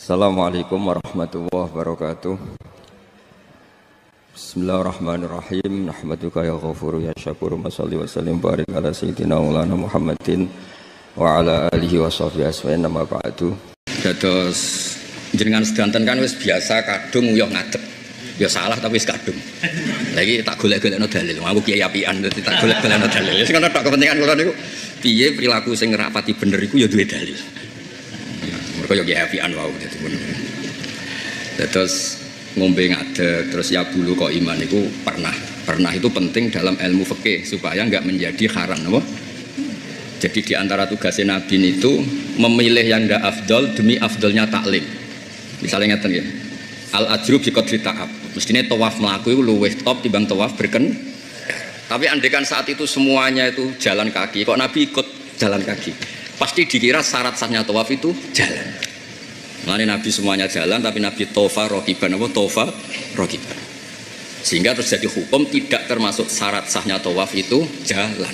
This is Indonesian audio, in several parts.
Assalamualaikum warahmatullahi wabarakatuh. Bismillahirrahmanirrahim. Nahmaduka ya ghafuru ya syakuru. Mashalli wa sallim barik ala sayyidina maulana Muhammadin wa ala alihi wa sahbihi asma'in nama ba'du. Dados jenengan sedanten kan wis biasa kadung uyah ngadeg. Ya salah tapi wis kadung. Lagi tak golek-golekno dalil. Aku kiai apian dadi tak golek-golekno dalil. Wis kan tok kepentingan kula niku piye perilaku sing rapati bener iku ya duwe dalil. Kaya apian wau dadi ngono. Terus ngombe ngadeg, terus ya bulu kok iman itu pernah itu penting dalam ilmu fikih supaya enggak menjadi haram, apa? Jadi di antara tugasnya Nabi itu memilih yang enggak afdol demi afdolnya taklim. Misalnya ngeten ya. Al ajru bi qadri ta'ab. Mestine tawaf mlaku iku luwih top timbang tawaf berken. Tapi andekan saat itu semuanya itu jalan kaki, kok Nabi ikut jalan kaki. Pasti dikira syarat sahnya tawaf itu jalan. Makanya Nabi semuanya jalan, tapi Nabi tofa rokiban, apa tofa rokiban. Sehingga terjadi hukum tidak termasuk syarat sahnya tawaf itu jalan.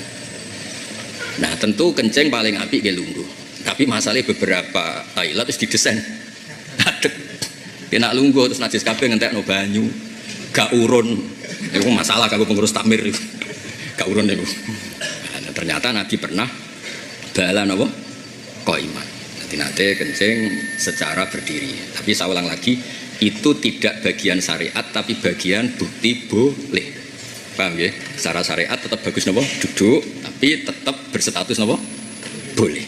Nah tentu kencing paling apik gelunggu. Tapi masalahnya beberapa toilet terus didesain adek. Kena lunggu terus najis kabeh ngentekno banyu, gak urun. Itu masalah kanggo pengurus takmir itu. Gak urun itu. Nah, ternyata Nabi pernah balan apa? Qaiman. Nanti kencing secara berdiri. Tapi saya ulang lagi, itu tidak bagian syariat tapi bagian bukti boleh. Paham ya? Secara syariat tetap bagus napa? Duduk, tapi tetap berstatus napa? Boleh.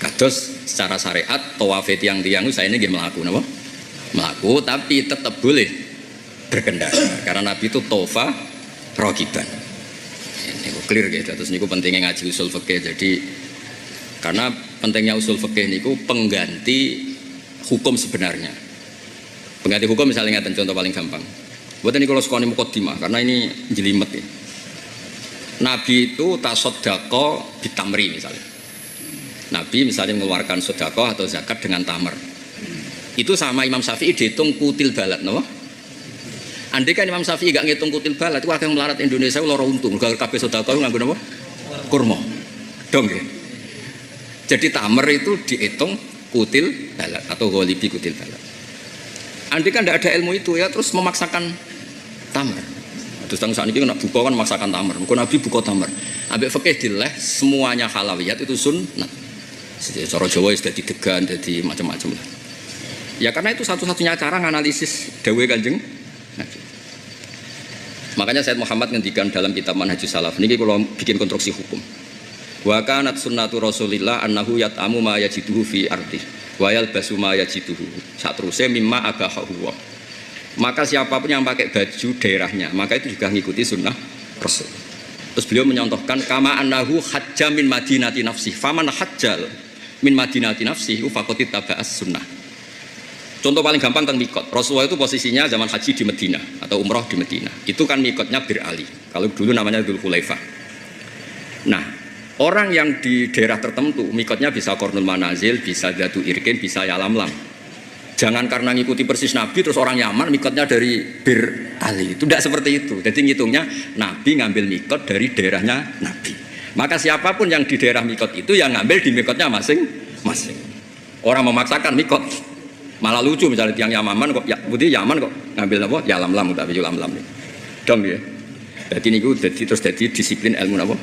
Kados secara syariat tawaf tiang-tiang saya ini nggih mlaku napa? Mlaku tapi tetap boleh berkendara. Karena Nabi itu tofa rokiban. Ini clear gitu. Terus niku pentingnya ngaji usul fikih. Jadi karena pentingnya usul fikih niku pengganti hukum sebenarnya. Pengganti hukum misalnya ngeten contoh paling gampang. Buat ini kalau sekali mukadimah karena ini jelimet ya. Nabi itu tasoddaqo bitamri misalnya. Nabi misalnya mengeluarkan sedekah atau zakat dengan tamar. Itu sama Imam Syafi'i dihitung kutil balat, no? Andai kan Imam Syafi'i gak ngitung kutil balat, itu akan melarat Indonesia lara untung. Kalau kabeh sedekah nganggo napa? Kurma. Dong ya. Jadi tamer itu dihitung kutil balat atau ghalibi kutil balat. Andai kan tidak ada ilmu itu ya terus memaksakan tamer. Terus tang sakniki kena buka kan memaksakan tamer. Muga Nabi buka tamer. Ambek fikih dileh semuanya halawiyat itu sunnah. Cara Jawa wis dadi degan, dadi macam-macam lah. Ya karena itu satu-satunya cara nganalisis dawuhe Kanjeng Nabi. Makanya Sayyid Muhammad ngendikan dalam kitab Manhajus Salaf niki kalau bikin konstruksi hukum. Wa kanat sunnatu Rasulillah annahu yat'amu ma yajiduhu fi ardi wa yalbasu ma yajiduhu. Saterusé mimma abahu. Maka siapapun yang pakai baju daerahnya, maka itu juga mengikuti sunnah Rasul. Terus beliau menyontohkan kama annahu hajja min madinati nafsi. Faman hajjal min madinati nafsi faqad taba'as sunnah. Contoh paling gampang tentang mikot. Rasulullah itu posisinya zaman haji di Medina atau umroh di Medina. Itu kan mikotnya Bir Ali. Kalau dulu namanya Dzul Khulaifah. Nah, orang yang di daerah tertentu mikotnya bisa Qornul Manazil, bisa Dzatu Irkin, bisa Yalamlam. Jangan karena ngikuti persis Nabi terus orang Yaman mikotnya dari Bir Ali. Itu tidak seperti itu. Jadi ngitungnya Nabi ngambil mikot dari daerahnya Nabi. Maka siapapun yang di daerah mikot itu yang ngambil di mikotnya masing-masing. Orang memaksakan mikot. Malah lucu misalnya tiang Yaman kok ya putih Yaman kok ngambil apa Yalamlam tapi Yalamlam nih. Dong ya. Jadi niku terus jadi disiplin ilmu apa?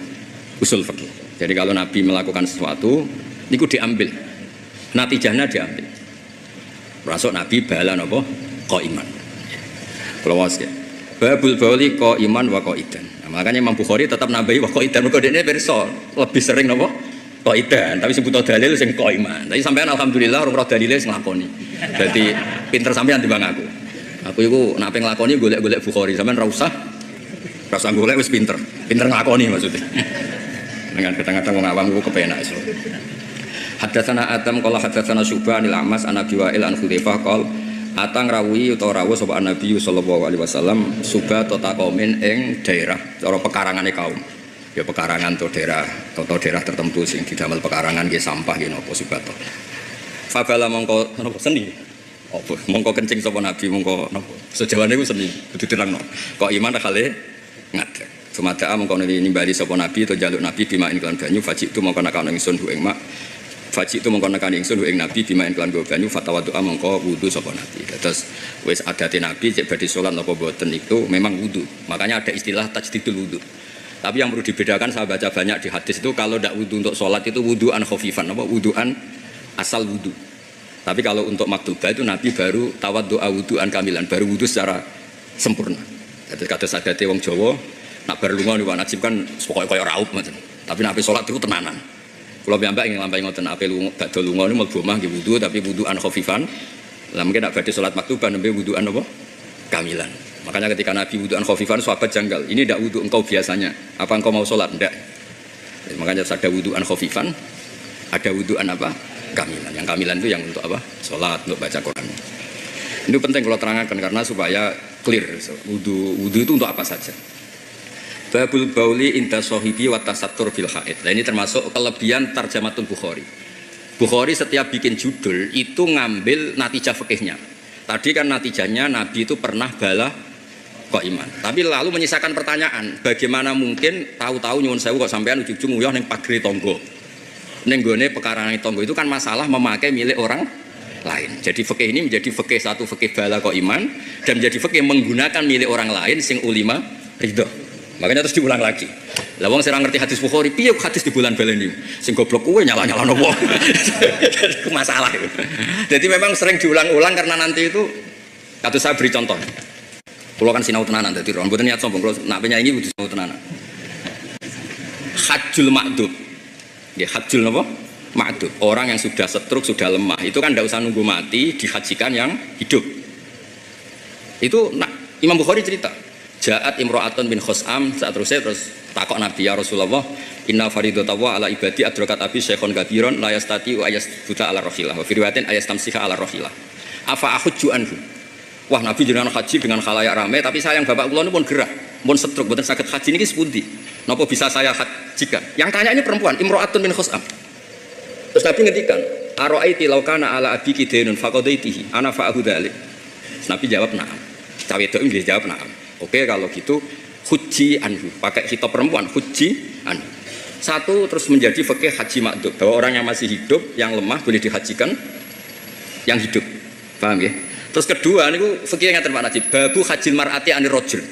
Usul fikih. Jadi kalau Nabi melakukan sesuatu niku diambil. Natijahnya diambil. Masuk Nabi bala napa? Qaiman. Kalau was ya. Babul bauli qaiman wa qaidan. Nah, makanya Imam Bukhari tetap nambahi wa qaidan. Mergo dekne pirsa lebih sering napa? Qaidan, tapi sebut dalil sing qaiman. Tapi sampean alhamdulillah ora dalile sing nglakoni. Dadi pinter sampean timbang aku. Aku iku nek pengen nglakoni golek-golek Bukhari, sampean ora usah golek wis pinter. Pinter nglakoni maksudnya. Dengan kadang-kadang wong awam ku kepenak iso. Hadatsana Adam qala hadatsana Syu'bah anil Amas an Abi Wa'il an Hudzaifah qol atang rawi utawa rawuh sapa Nabi sallallahu alaihi wasallam suba ta qaumin ing daerah cara pekarangane kaum. Ya pekarangan atau daerah tertentu sing didamel pekarangan nggih sampah nggih napa subato. Fabala mongko napa seni. Apa mongko kencing sapa Nabi mongko napa. Sejawane ku seni kudu dirangno. Kok iman kale ngadeg. Sumada'a mongko nimbali sapa Nabi atau jaluk Nabi bima ing banyu fajik tu mongko nakana ingsun hu ing mak Faji itu mengko nekani ingsun ing Nabi bimain kelan go banyu fatawadu mengko wudu sapa Nabi. Terus wis adate Nabi cek badhe salat napa boten itu memang wudu. Makanya ada istilah tajdidul wudu. Tapi yang perlu dibedakan saya baca banyak di hadis itu kalau tidak wudu untuk salat itu wuduan khafifan, apa wuduan asal wudu. Tapi kalau untuk maktubah itu Nabi baru tawaddu wuduan kamilan, baru wudu secara sempurna. Jadi kados adate wong Jawa nak bar lunga niku najib kan pokoke kaya raup ngoten. Tapi nek salat itu tenanan. Kula piyambak ing lampahi ngoten ape lunga badhe lunga niku mlebu omah nggih wudu tapi wuduan khafifan. Lah mungkin nek badhe salat maktubah nembe wuduan apa? Kamilan. Makanya ketika Nabi wuduan khafifan sahabat janggal. Ini ndak wudu engkau biasanya. Apa engkau mau salat? Ndak. Makanya ada wuduan khafifan, ada wuduan apa? Kamilan. Yang kamilan itu yang untuk apa? Salat, untuk baca Quran. Ini penting kalau terangkan karena supaya clear. Wudu itu untuk apa saja? Babul bauli inda sohibi wa tasattur fil haid. Nah ini termasuk kelebihan tarjamatul Bukhari. Bukhari setiap bikin judul itu ngambil natijah fikihnya. Tadi kan natijahnya Nabi itu pernah bala kok iman. Tapi lalu menyisakan pertanyaan, bagaimana mungkin tahu-tahu nyuwun sewu kok sampean ujug-ujug nguyah ning pagri tangga. Ning gone pekarane tangga itu kan masalah memakai milik orang lain. Jadi fikih ini menjadi fikih satu fikih bala kok iman dan menjadi fikih menggunakan milik orang lain sing ulima ridho. Makanya terus diulang lagi. Lah wong sing ngerti hadis Bukhari, piye hadis di bulan baleni? Sing goblok kowe nyala-nyalano wong. Itu masalah itu. Jadi memang sering diulang-ulang karena nanti itu kados saya beri contoh. Kulo kan sinau tenanan dadi ron, mboten niat sombong, kulo nak penyanyi kudu sinau tenanan. Hajjul ma'dub. Nggih, hajjul napa? Ma'dub. Orang yang sudah stroke, sudah lemah, itu kan ndak usah nunggu mati, dihajikan yang hidup. Itu Imam Bukhari cerita. Ja'at imra'atun bin Khus'am saat terus takok Nabi ya Rasulullah inna faridatawa ala ibadi adrakat abi syekhon kabiron la yastati wa ayasbuta ala rohilah wa firwatin ayastamsiha ala rohilah afa ahujju anhu. Wah Nabi jenengan haji dengan khalayak rame tapi sayang bapak kula pun gerah pun stroke boten saged haji niki sepundi napa bisa saya hajikan. Yang tanya ini perempuan imra'atun bin Khus'am. Terus Nabi ngendikan ara'aiti law kana ala abiki dainun faqadaitihi ana fa'ahu dzalik. Nabi jawab na'am. Cawe itu nggih jawab na'am. Oke kalau gitu huji anhu pakai kitab perempuan huji anhu. Satu terus menjadi fikih haji makdub bahwa orang yang masih hidup yang lemah boleh dihajikan yang hidup. Paham ya? Terus kedua niku fikih ngaten Pak Najib babu hajil mar'ati anir rajul.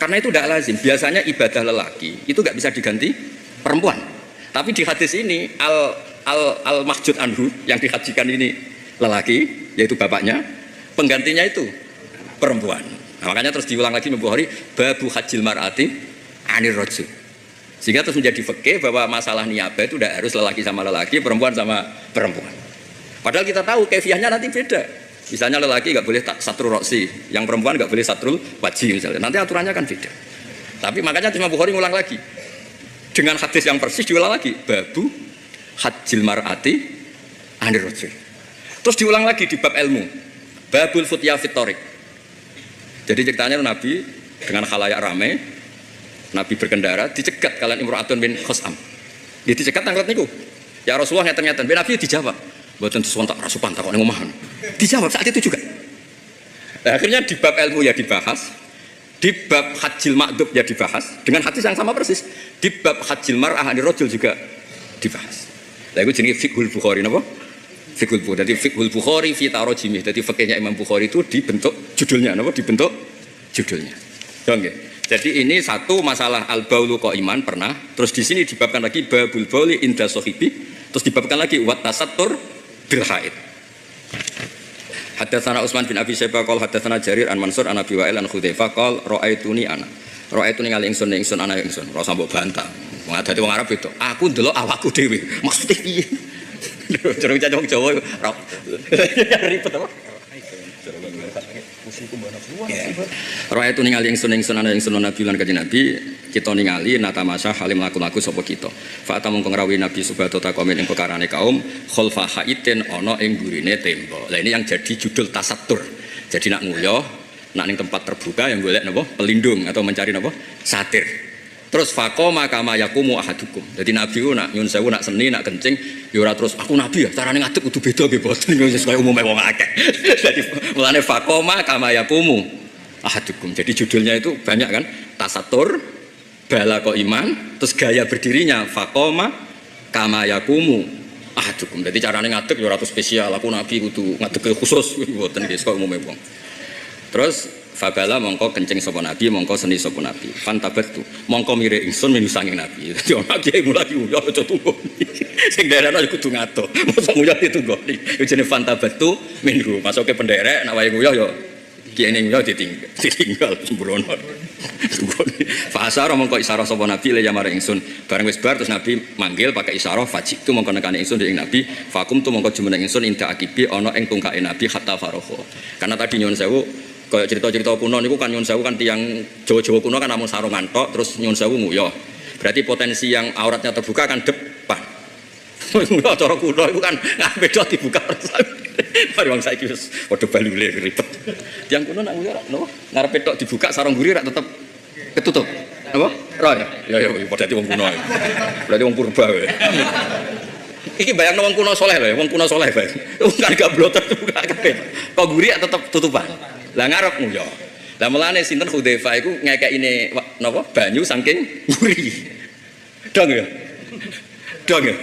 Karena itu tidak lazim. Biasanya ibadah lelaki itu enggak bisa diganti perempuan. Tapi di hadis ini al mahjud anhu yang dihajikan ini lelaki yaitu bapaknya, penggantinya itu perempuan. Nah, makanya terus diulang lagi Imam Bukhari babu hajil mar'ati anir rajul. Sehingga terus menjadi fikih bahwa masalah niyabah itu tidak harus lelaki sama lelaki, perempuan sama perempuan. Padahal kita tahu kefiahnya nanti beda. Misalnya lelaki nggak boleh satrul roksi, yang perempuan nggak boleh satrul wajhi misalnya. Nanti aturannya kan beda. Tapi makanya Imam Bukhari ngulang lagi dengan hadis yang persis diulang lagi babu hajil mar'ati anir rajul. Terus diulang lagi di bab ilmu babul futya fitorik. Jadi ceritanya Nabi dengan khalayak ramai, Nabi berkendara, dicegat kalian imra'atun bin Khus'am. Dia dicegat tanglet niku. Ya Rasulullah nyata-nyata, Nabi dijawab. Mboten suwantak rasupan takok ning omahan. Dijawab saat itu juga. Nah, akhirnya di bab ilmu ya dibahas, di bab hajil ma'dub ya dibahas dengan hadis yang sama persis. Di bab hajil mar'ah anir rajul juga dibahas. Lah iku jenenge fiqhul Bukhari napa? Fiqhul Bukhari. Jadi fiqhul Bukhari fi tarajimih. Jadi fikihnya Imam Bukhari itu dibentuk judulnya napa? Dibentuk judulnya. Oke. Jadi ini satu masalah al-baulu qaiman pernah, terus di sini dibabkan lagi babul bauli inda sahibi, terus dibabkan lagi wat tasattur bil haid. Hadatsana Utsman bin Abi Syaibah qol hadatsana Jarir an Mansur an Abi Wa'il an Hudzaifah qol ra'aituni ana. Ra'aituni ngali ingsun ana ingsun. Ora sambok bantah. Wong adate wong Arab itu. Aku ndelok awakku dhewe. Maksude piye? Jorong cacong Jawa ribet apa? Roh itu ningali ingsun ana ingsun Nabi lan kanjeng Nabi kita ningali natamasa halim laku-laku sapa kita. Fa ta mung ngrawuhi Nabi subhanahu ta komen ing perkarane kaum khulfa haiten ana ing gurine tembok. Lah ini yang jadi judul tasattur. Jadi nak nguyoh, nak ning tempat terbuka yang golek napa? Pelindung atau mencari napa? Satir. Terus faqoma kama yaqumu ahadukum. Jadi Nabi ku nak nyun sewu nak seni nak kencing ya ora terus aku Nabi ya carane ngadeg kudu beda nggih boten wis kaya umume wong akeh. Jadi mulane faqoma kama yaqumu ahadukum. Jadi judulnya itu banyak kan? Tasatur, bala kok iman, terus gaya berdirinya faqoma kama yaqumu cukup. Jadi caranya ngadeg ya ratu spesial. Aku nabi kudu ngadeg khusus mboten nggih kok umume wong. Terus fabala mongko kencing sapa nabi, mongko seni sapa nabi. Fantabatu mongko mirip ingsun menu sanging nabi. Dadi ana kiai mulai yo aja tunggu. Sing daerahno yo kudu ngato. Mosok nguyah ditunggoni. Yo jenenge fantabatu minhu. Masuke penderek nek wae nguyah yo kiai ning yo ditinggal sembrono. Fasara mongko isyarah sapa nabi le marang ingsun. Bareng wis bar terus nabi manggil pakai isyarah fajik tu mongko nekane ingsun ing nabi fakum tu mongko jumeneng ingsun inda akibi ana ing tungkake nabi hatta faroho. Karena tadi nyuwun sewu kaya cerita-cerita kuno niku kan nyuwun sewu kan tiyang Jawa-Jawa kuno kan namung sarungan tok terus nyuwun sewu nguyah. Berarti potensi yang auratnya terbuka kan depan. Nguyah cara kuno iku kan ngape dot dibuka. Mari wong saiki wis padha balule ribet. Tiyang kuno nak nguyah napa ngarepe tok dibuka sarung guri rak tetep ketutup. Apa? Roh ya? Ya padha wong kuno. Berarti wong purba wae. Iki bayangno wong kuno saleh lho, wong kuno saleh bae. Wong kan gak bloter buka kabeh. Kok guri tetep tutupan. Lah ngarep nguyah. Lah mulane sinten Hudzaifah iku ngekekine napa banyu saking guri. Dong ya. Dong ya.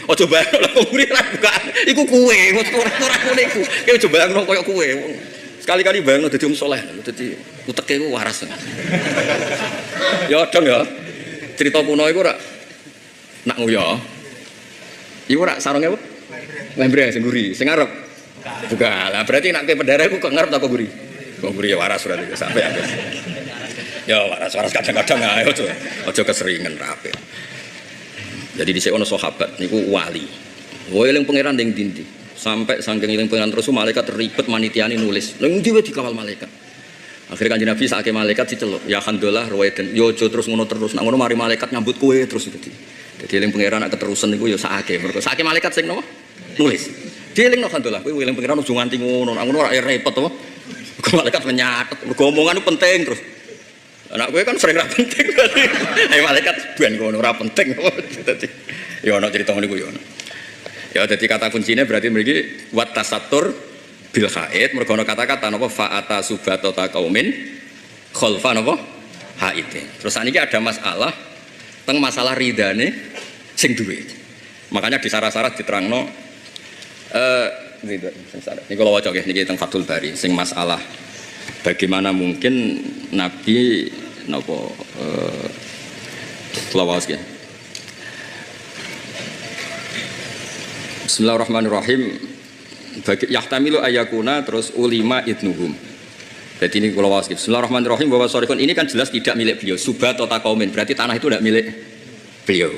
Aja bayangno lah guri ra buka. Iku kuwe, ora ngene iku. Kowe coba bayangno koyo kuwe. Sekali-kali bayangno dadi wong saleh, dadi uteke ku waras. Ya dong ya. Cerita kuno iku ora nak nguyah. Iku ora sarunge apa? Lembre sing guri, sing ngarep. Buka. Lah berarti nek pendarah iku kok ngarep ta kok guri? Kok guri ya waras berarti sampai ya. Ya waras kadang-kadang ae aja keseringan rapi. Jadi dhisik ana sahabat niku wali. Woe eling pangeran ning ndi-ndi. Sampai saking eling pangeran terus malaikat ribet manitiane nulis. Ning ndi wae dikawal malaikat. Akhirnya Kanjeng Nabi sakake malaikat diceluk, ya alhamdulillah ruweden. Yo aja terus ngono terus. Nek ngono mari malaikat nyambut kowe terus dadi. Dadi eling pangeran nek keterusan niku yo sakake. Mergo sakake malaikat sing napa? Nulis. Dielingno alhamdulillah kowe eling pangeran ojo nganti ngono. Nek ngono ora repot to. Malaikat menyatet. Mergo omongan penting terus. Anak kowe kan sering ra penting. Malaikat ben ngono ora penting. Dadi yo ana cerita ngene ku yo. Ya dadi kata kuncine berarti mriki wat tasatur bil haid mergo ana kata-kata napa fa'ata subatata qaumin khalfa napa haidin. Terus saniki ada masalah teng masalah ridane sing duwe. Makanya di syarat-syarat diterangno niku kula waca nggih niki teng Fathul Bari sing masalah bagaimana mungkin Nabi napa kula waos nggih. Bismillahirrahmanirrahim. Yahtamilu ayakuna terus ulima idnuhum. Jadi ini kalau wawas Bismillahirrahmanirrahim bahwa sorikon ini kan jelas tidak milik beliau. Subhat atau kaumin berarti tanah itu tidak milik beliau.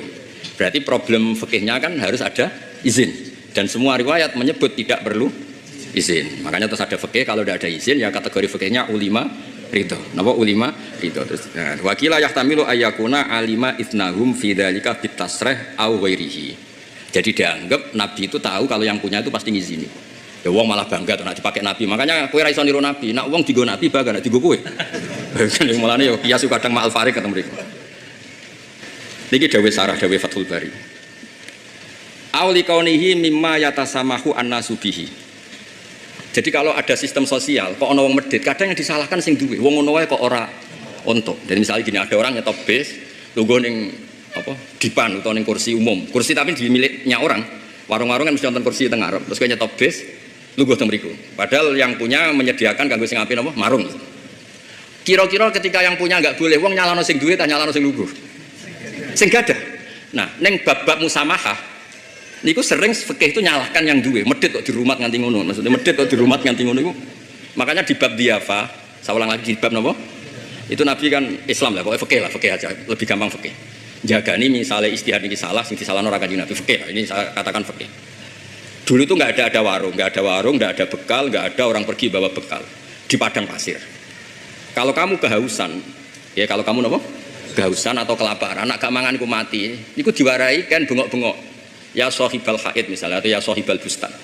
Berarti problem fikihnya kan harus ada izin. Dan semua riwayat menyebut tidak perlu izin. Makanya terus ada fikih kalau tidak ada izin ya kategori fikihnya ulima ridho. Napa ulima ridho terus. Wakila yahtamilu ayakuna alima idnahum fi dzalika bitasrih au ghairihi. Jadi dianggap Nabi itu tahu kalau yang punya itu pasti ngizini. Ya wong malah bangga tuh nak dipakai Nabi. Makanya kowe ra iso niru Nabi. Nak wong digo Nabi bangga nak digo kowe. Kan mulane ya kias kadang ma'al farik ketemu mriku. Niki dawuh sarah dawuh Fathul Bari. Auli kaunihi mimma yatasamahu annasu bihi. Jadi kalau ada sistem sosial kok ana wong medhit, kadang yang disalahkan sing duwe. Wong ngono wae kok ora ontok. Jadi misalnya gini ada orang nyetop bis, lungguh ning apa dipan atau ning kursi umum. Kursi tapi di miliknya orang. Warung-warung kan mesti nonton kursi teng ngarep. Terus kowe nyetop bis lungguh teng mriku. Padahal yang punya menyediakan kanggo sing api napa? Marung. Kira-kira ketika yang punya enggak boleh wong nyalano sing duwe ta nyalano sing lungguh. Sing gadah. Nah, ning bab-bab musamahah niku sering fikih itu nyalahkan yang duwe. Medhit kok dirumat nganti ngono. Maksudnya medhit kok dirumat nganti ngono iku. Makanya di bab diafa, saya ulang lagi di bab napa? Itu Nabi kan Islam lah, pokoknya fikih aja, lebih gampang fikih. Jaga ini misalnya istihad ini salah, sing disalahno ora kanjeng Nabi fikih. Ini saya katakan fikih. Dulu itu nggak ada warung, nggak ada bekal, nggak ada orang pergi bawa bekal di padang pasir. Kalau kamu kehausan, ya kalau kamu napa? Kehausan atau kelaparan, anak gak mangan ku mati, itu diwarai kan bengok-bengok. Ya sohibal haid misalnya atau ya sohibal bustan.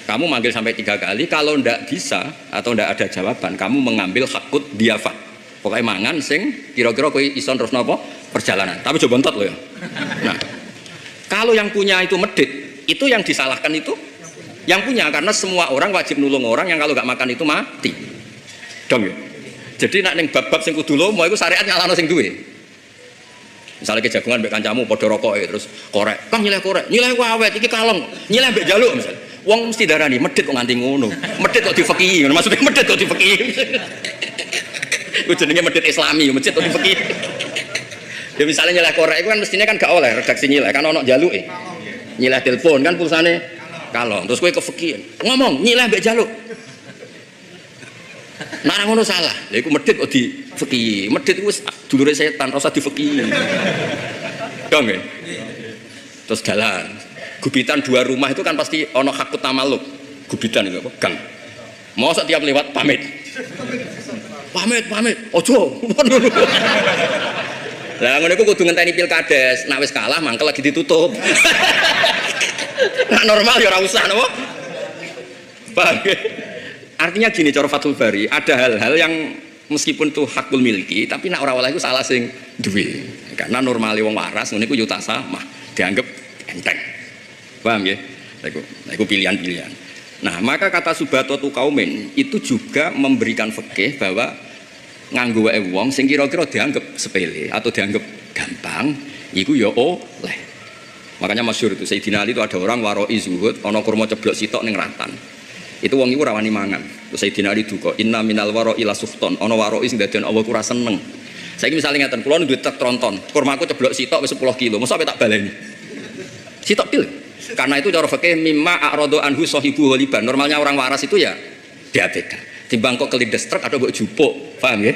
Kamu manggil sampai 3 kali, kalau ndak bisa atau ndak ada jawaban, kamu mengambil hakut diafah. Pokoknya mangan sing kira-kira kowe iso terus napa? Perjalanan, tapi coba entot loh ya. Nah, kalau yang punya itu medit, itu yang disalahkan itu yang punya karena semua orang wajib nulung orang yang kalau nggak makan itu mati. Dong ya. Jadi nak neng bab-bab sing kudu lomo itu syariat nyalano sing duwe. Misalnya ke jagungan mbek kancamu padha rokoke terus korek. Kang nyileh korek, nyileh ku awet iki kaleng. Nyileh mbek jaluk misalnya. Wong mesti darani medhit kok nganti ngono. Medhit kok difekihi, maksudnya medhit kok difekihi. Ku jenenge medhit Islami, medhit kok difekihi. Ya misalnya nyileh korek itu kan mestinya kan gak oleh redaksi nyileh kan ono jaluke. Nyileh telepon kan pulsane kalong. Terus kowe kefekihan. Ngomong nyileh mbek jaluk. Nek ngono salah. Lha iku medhit kok difekihi. Medhit wis dulure setan, ora usah difekihi. Dong ya. Terus jalan. Gubitan 2 rumah itu kan pasti ono hakut tamaluk. Gubitan itu apa? Gang. Mosok tiap lewat pamit. Pamit. Ojo. Lah ngono iku kudu ngenteni pilkades. Nek wis kalah mangkel lagi ditutup. Nek normal ya ora usah napa? Paham ya? Artinya gini cara Fathul Bari, ada hal-hal yang meskipun tuh hakul miliki, tapi nek ora oleh iku salah sing duwe. Karena normale wong waras ngene iku yo tak samah, dianggap enteng. Paham ya? Nah, itu pilihan-pilihan. Nah, maka kata subatotu kaumin itu juga memberikan fikih bahwa nganggo wae wong sing kira-kira dianggap sepele atau dianggap gampang, iku ya oleh. Makanya masyhur itu Sayyidina Ali itu ada orang waroi zuhud, ana kurma ceblok sitok ning ratan. Itu wong iku rawani mangan. Terus Sayyidina Ali duka, inna minal waroi la suhton, ana waroi sing dadian Allah ku ora seneng. Saiki misale ngaten, kula duwe truk tronton, kurmaku ceblok sitok wis 10 kilo, mosok tak baleni. Sitok pil. Karena itu cara fikih mimma a'radu anhu sahibu holiban. Normalnya orang waras itu ya diabaikan. Timbang kok kelindes truk atau mbok jupuk. Paham ya?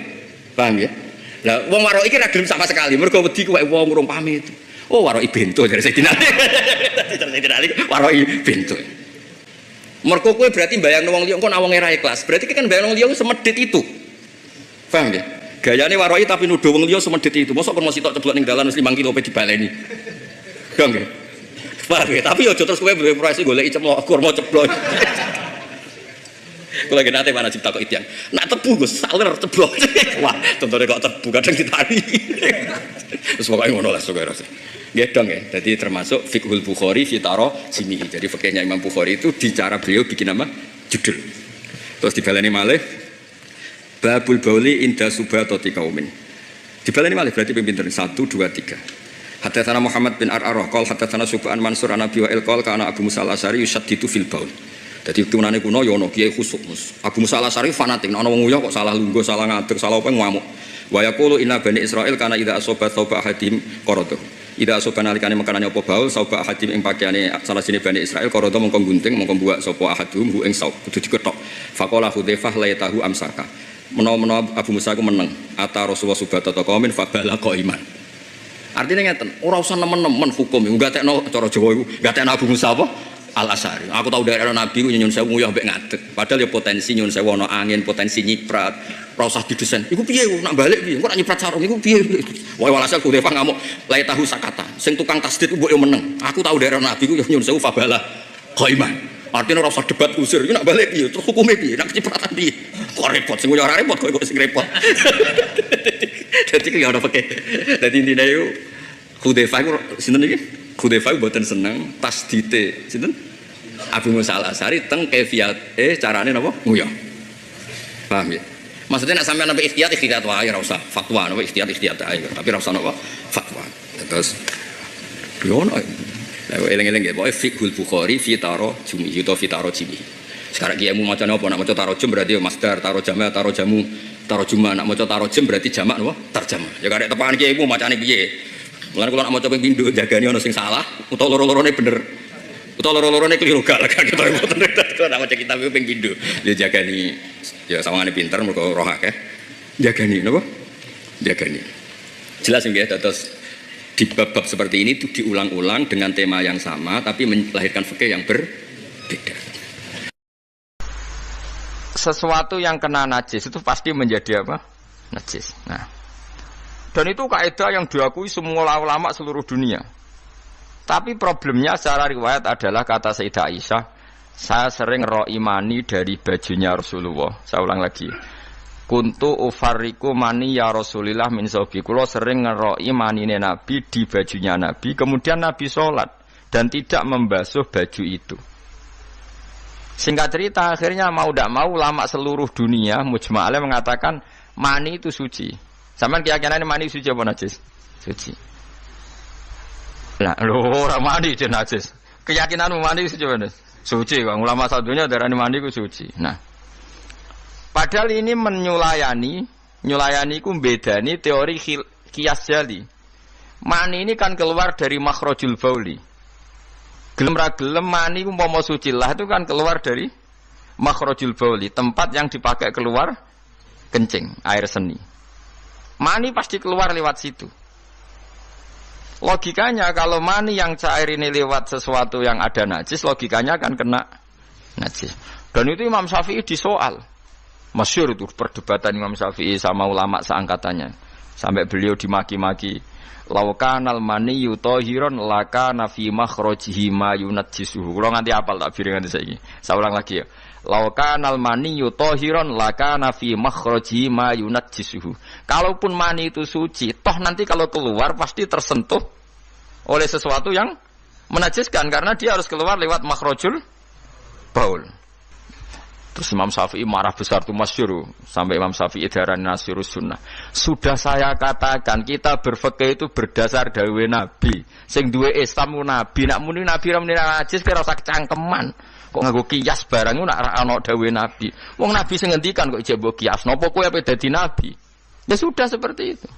Paham ya? Lah wong warok iki ra gelem sama sekali. Mergo wedi kuwi wong urung pamit. Oh, warok bento dari Sayyidina Ali. Sayyidina Ali warok bento. Mergo kowe berarti mbayangno wong liya engko nek wong ora ikhlas. Berarti kan mbayangno wong liya semedhit itu. Paham ya? Gayane waroki tapi nuduh wong liya semedhit itu. Mosok kon sitok ceblok ning dalan wis 5 kilo pe dibaleni. Dong ya? Paham ya? Tapi aja terus kowe berproses goleki ceplok kurma ceblok. Kula lagi nate mana cipta kok itian. Nak tebu Gus, saler ceblok. Wah, tontone kok tebu kadang ditani. Terus pokoke ngono lah saudara. Nggih dong ya. Jadi termasuk Fiqhul Bukhari fi taro sini. Jadi fikihnya Imam Bukhari itu di cara beliau bikin nama judul. Terus dibaleni malih Babul Bauli inda subatati kaumin. Dibaleni malih berarti pinten 1 2 3. Hadatsana Muhammad bin Ar-Arah qol hadatsana Subhan Mansur an Abi Wa'il qol kana Abu Musa al-Asy'ari yusaddidu fil baul. Dadi tunane kuno ya ana kiai khusuk Mus. Abu Musa al-Asy'ari fanatik ana wong nguyah kok salah lungguh, salah ngadeg, salah apa ngamuk. Wa yaqulu inna bani Israil kana idza asaba thawba ahadim qaradu. Idza asaba nalikane makanane apa baul thawba ahadim ing pakaiane salah sini bani Israil qaradu mongko gunting mongko buak sapa ahadum hu ing saub kudu diketok. Faqala Hudzaifah la yatahu amsaka. Menawa Abu Musa ku meneng ata Rasulullah subhanahu wa ta'ala fabala qaiman. Artinya ngeten, ora usah nemen-nemen hukum, enggak tekno cara Jawa iku, enggak tekno Abu Musa apa? Al-Asy'ari. Aku tahu daerah Nabi ku nyun sewu nguyah mbek ngadeg. Padahal ya potensi nyun sewu ana angin, potensi nyiprat. Ora usah didesain. Iku piye nak balik piye? Engko nak nyiprat sarung iku piye? Wae walhasil ku Dewa ngamuk, lae tahu sakata. Sing tukang tasdid ku mbok yo meneng. Aku tahu daerah Nabi ku nyun sewu fabala qaiman. Artinya ora usah debat usir. Iku nak balik piye? Terus hukume piye? Nak cipratan piye? Kok repot, sing ora repot kok sing repot. Jadi kaya ora pakai. Dadi intine yo Hudzaifah ku sinten iki? Hudzaifah mboten seneng tasdite sinten? Abu Musa al-Asy'ari teng kaifiat carane napa? Nguyah. Paham ya? Maksudnya nek sampean sampai ikhtiyat wae ora usah fatwa, napa ikhtiyat ae, tapi ora usah napa fatwa. Terus yo ono eling-eling ya, pokoke Fiqhul Bukhari fi taro jumi utawa fi taro jimi. Sekarang kiai mu macane apa? Nak maca tarojum berarti masdar, taro jama, taro jamu, taro juma. Nak maca tarojum berarti jamak napa? Tarjamah. Ya karek tepakan kiai mu macane piye? Mulane kula nak maca ping pindho jagani ana sing salah utawa loro-lorone bener. Utawa loro-lorone keliru gak gitu mboten. Kula nak maca kitab ping pindho. Ya jagani ya sawangane pinter mergo roh akeh. Jagani napa? Jagani. Jelas nggih terus di bab-bab seperti ini itu diulang-ulang dengan tema yang sama tapi melahirkan fikih yang berbeda. Sesuatu yang kena najis itu pasti menjadi apa? Najis. Nah, dan itu kaidah yang diakui semua ulama seluruh dunia. Tapi problemnya secara riwayat adalah kata Sayyidah Aisyah, saya sering ro'i mani dari bajunya Rasulullah. Saya ulang lagi. Kuntu ufarriku mani ya Rasulillah min saubi. Kulo sering ngero'i manine Nabi di bajunya Nabi. Kemudian Nabi sholat dan tidak membasuh baju itu. Singkat cerita akhirnya mau tidak mau ulama seluruh dunia mujma'ah mengatakan mani itu suci. Sampeyan keyakinane mani suci apa najis? Suci. Lah lho ora mandi jen najis. Keyakinanmu mandi suci kok ulama satunya darani mandi ku suci. Nah. Padahal ini nyulayani ku bedani teori kias jali. Mani ini kan keluar dari makhrajul bauli. Gelem ra gelem mani ku umpama suci lah itu kan keluar dari makhrajul bauli, tempat yang dipakai keluar kencing, air seni. Mani pasti keluar lewat situ. Logikanya kalau mani yang cair ini lewat sesuatu yang ada najis, logikanya akan kena najis. Dan itu Imam Syafi'i disoal. Masyhur itu perdebatan Imam Syafi'i sama ulama seangkatannya. Sampai beliau dimaki-maki. Laukanal mani yutahiron lakana fi makhrajihi ma yunajjisuhu. Kalau nganti apal tak biring nganti saiki. Saya ulang lagi ya. Laukanal mani yutahiron lakana fi makhrajihi ma yunajjisuhu. Kalaupun mani itu suci, toh nanti kalau keluar pasti tersentuh oleh sesuatu yang menajiskan karena dia harus keluar lewat makhrajul baul. Terus Imam Syafi'i marah besar tuh masyhur sampai Imam Syafi'i darani nasirus sunnah. Sudah saya katakan kita berfikih itu berdasar dawuh Nabi. Sing duwe Islam Nabi, nak muni Nabi ra muni najis kira usah cangkeman. Kok nganggo kias barang ku nak ana dawuh Nabi. Wong Nabi sing ngendikan kok ijek mbok kias. Napa kowe ape dadi nabi? Ya sudah seperti itu.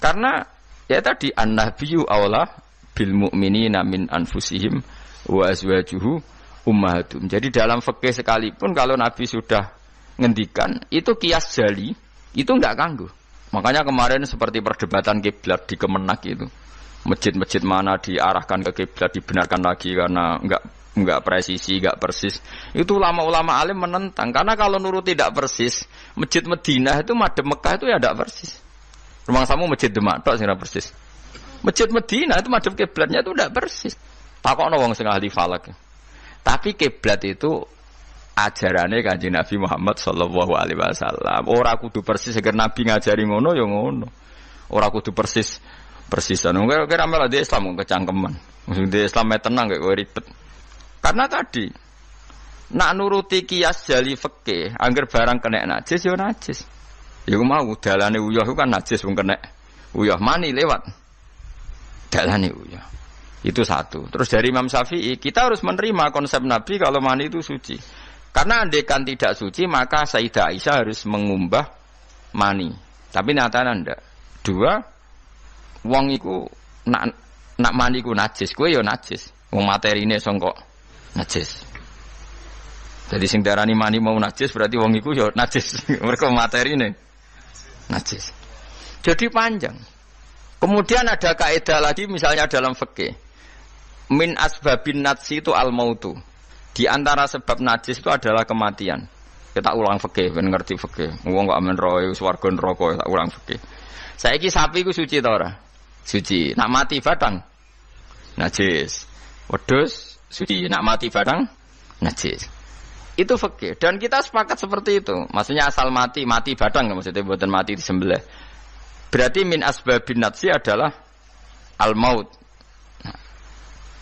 Karena ya tadi an-nabiyyu aula bil mu'minina min anfusihim wa azwajuhu ummahatum. Jadi dalam fikih sekalipun kalau Nabi sudah ngendikan itu kias jali, itu enggak ganggu. Makanya kemarin seperti perdebatan kiblat di Kemenak itu. Masjid-masjid mana diarahkan ke kiblat dibenarkan lagi karena enggak presisi, enggak persis. Itu ulama-ulama alim menentang karena kalau nurut tidak persis, Masjid Madinah itu madhep Mekah itu ya enggak persis. Rumah samu Masjid Demak tok sing persis. Masjid Madinah itu madhep kiblatnya itu enggak persis. Takokno wong sing ahli falak. Tapi kiblat itu ajarannya Kanjeng Nabi Muhammad sallallahu alaihi wasallam. Ora kudu persis agar Nabi ngajari ngono ya ngono. Ora kudu persisan. Kira-kira malah di Islam kecangkeman. Maksudnya Islam tenang kayak kowe ribet. Karena tadi nak nuruti kias jali fikih, angger barang kena najis ya najis. Ya mau dalane uyah kan najis wong kena uyah mani lewat. Dalane uyah. Itu satu. Terus dari Imam Syafi'i, kita harus menerima konsep Nabi kalau mani itu suci. Karena andaikan tidak suci, maka Sayyidah Aisyah harus mengumbah mani. Tapi nyatanya ndak. Dua, wong iku nak mani ku najis, kowe ya najis. Wong materine sangka najis. Jadi sing darani mani mau najis berarti wong iku ya najis. Mergo materine najis. Jadi panjang. Kemudian ada kaidah lagi misalnya dalam fikih. Min asbabin najsi itu al-mautu. Di antara sebab najis itu adalah kematian. Kita ulang fikih, ben ngerti fikih. Wong kok amen roe swarga neraka, tak ulang fikih. Saiki sapi ku suci ta ora? Suci. Nak mati batang najis. Wedhus suci, nak mati batang najis. Itu fikih dan kita sepakat seperti itu. Maksudnya asal mati batang maksudnya mboten mati disembelih. Berarti min asbabin najsi adalah al-maut.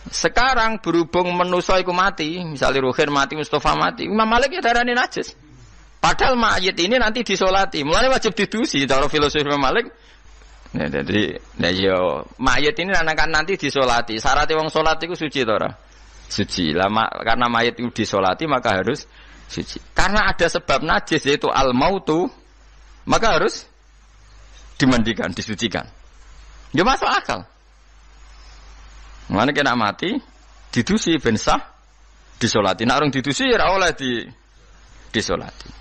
Sekarang berhubung manusa iku mati, misalnya Ruhin mati, Mustafa mati, Imam Malik ya darani najis. Padahal mayit ini nanti disolati, mulai wajib didusi. Cara filosofi Imam Malik, nah, jadi, mayit ini akan nanti disolati. Syaratnya wong solat itu suci tora, suci. Lama karena mayit itu disolati maka harus suci. Karena ada sebab najis yaitu al-mautu, maka harus dimandikan, disucikan. Ya masuk akal. Mana kena mati, didusi ben sah, disolati. Nak orang didusi ya oleh disolati.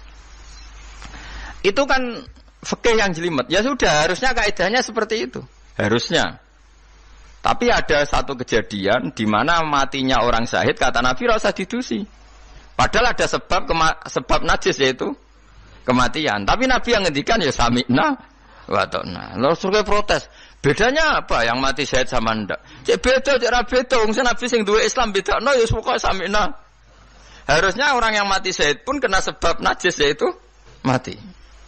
Itu kan fikih yang jelimet. Ya sudah, harusnya kaidahnya seperti itu. Harusnya. Tapi ada satu kejadian di mana matinya orang syahid kata Nabi ora usah didusi. Padahal ada sebab najis yaitu kematian. Tapi Nabi yang ngendikan ya sami'na wa ta'na. Lalu suruh protes. Bedanya apa yang mati syahid sama ndak? Cek beda, cek ra beda. Wong Nabi sing duwe Islam bedakno ya pokoke sami'na. Harusnya orang yang mati syahid pun kena sebab najis yaitu mati.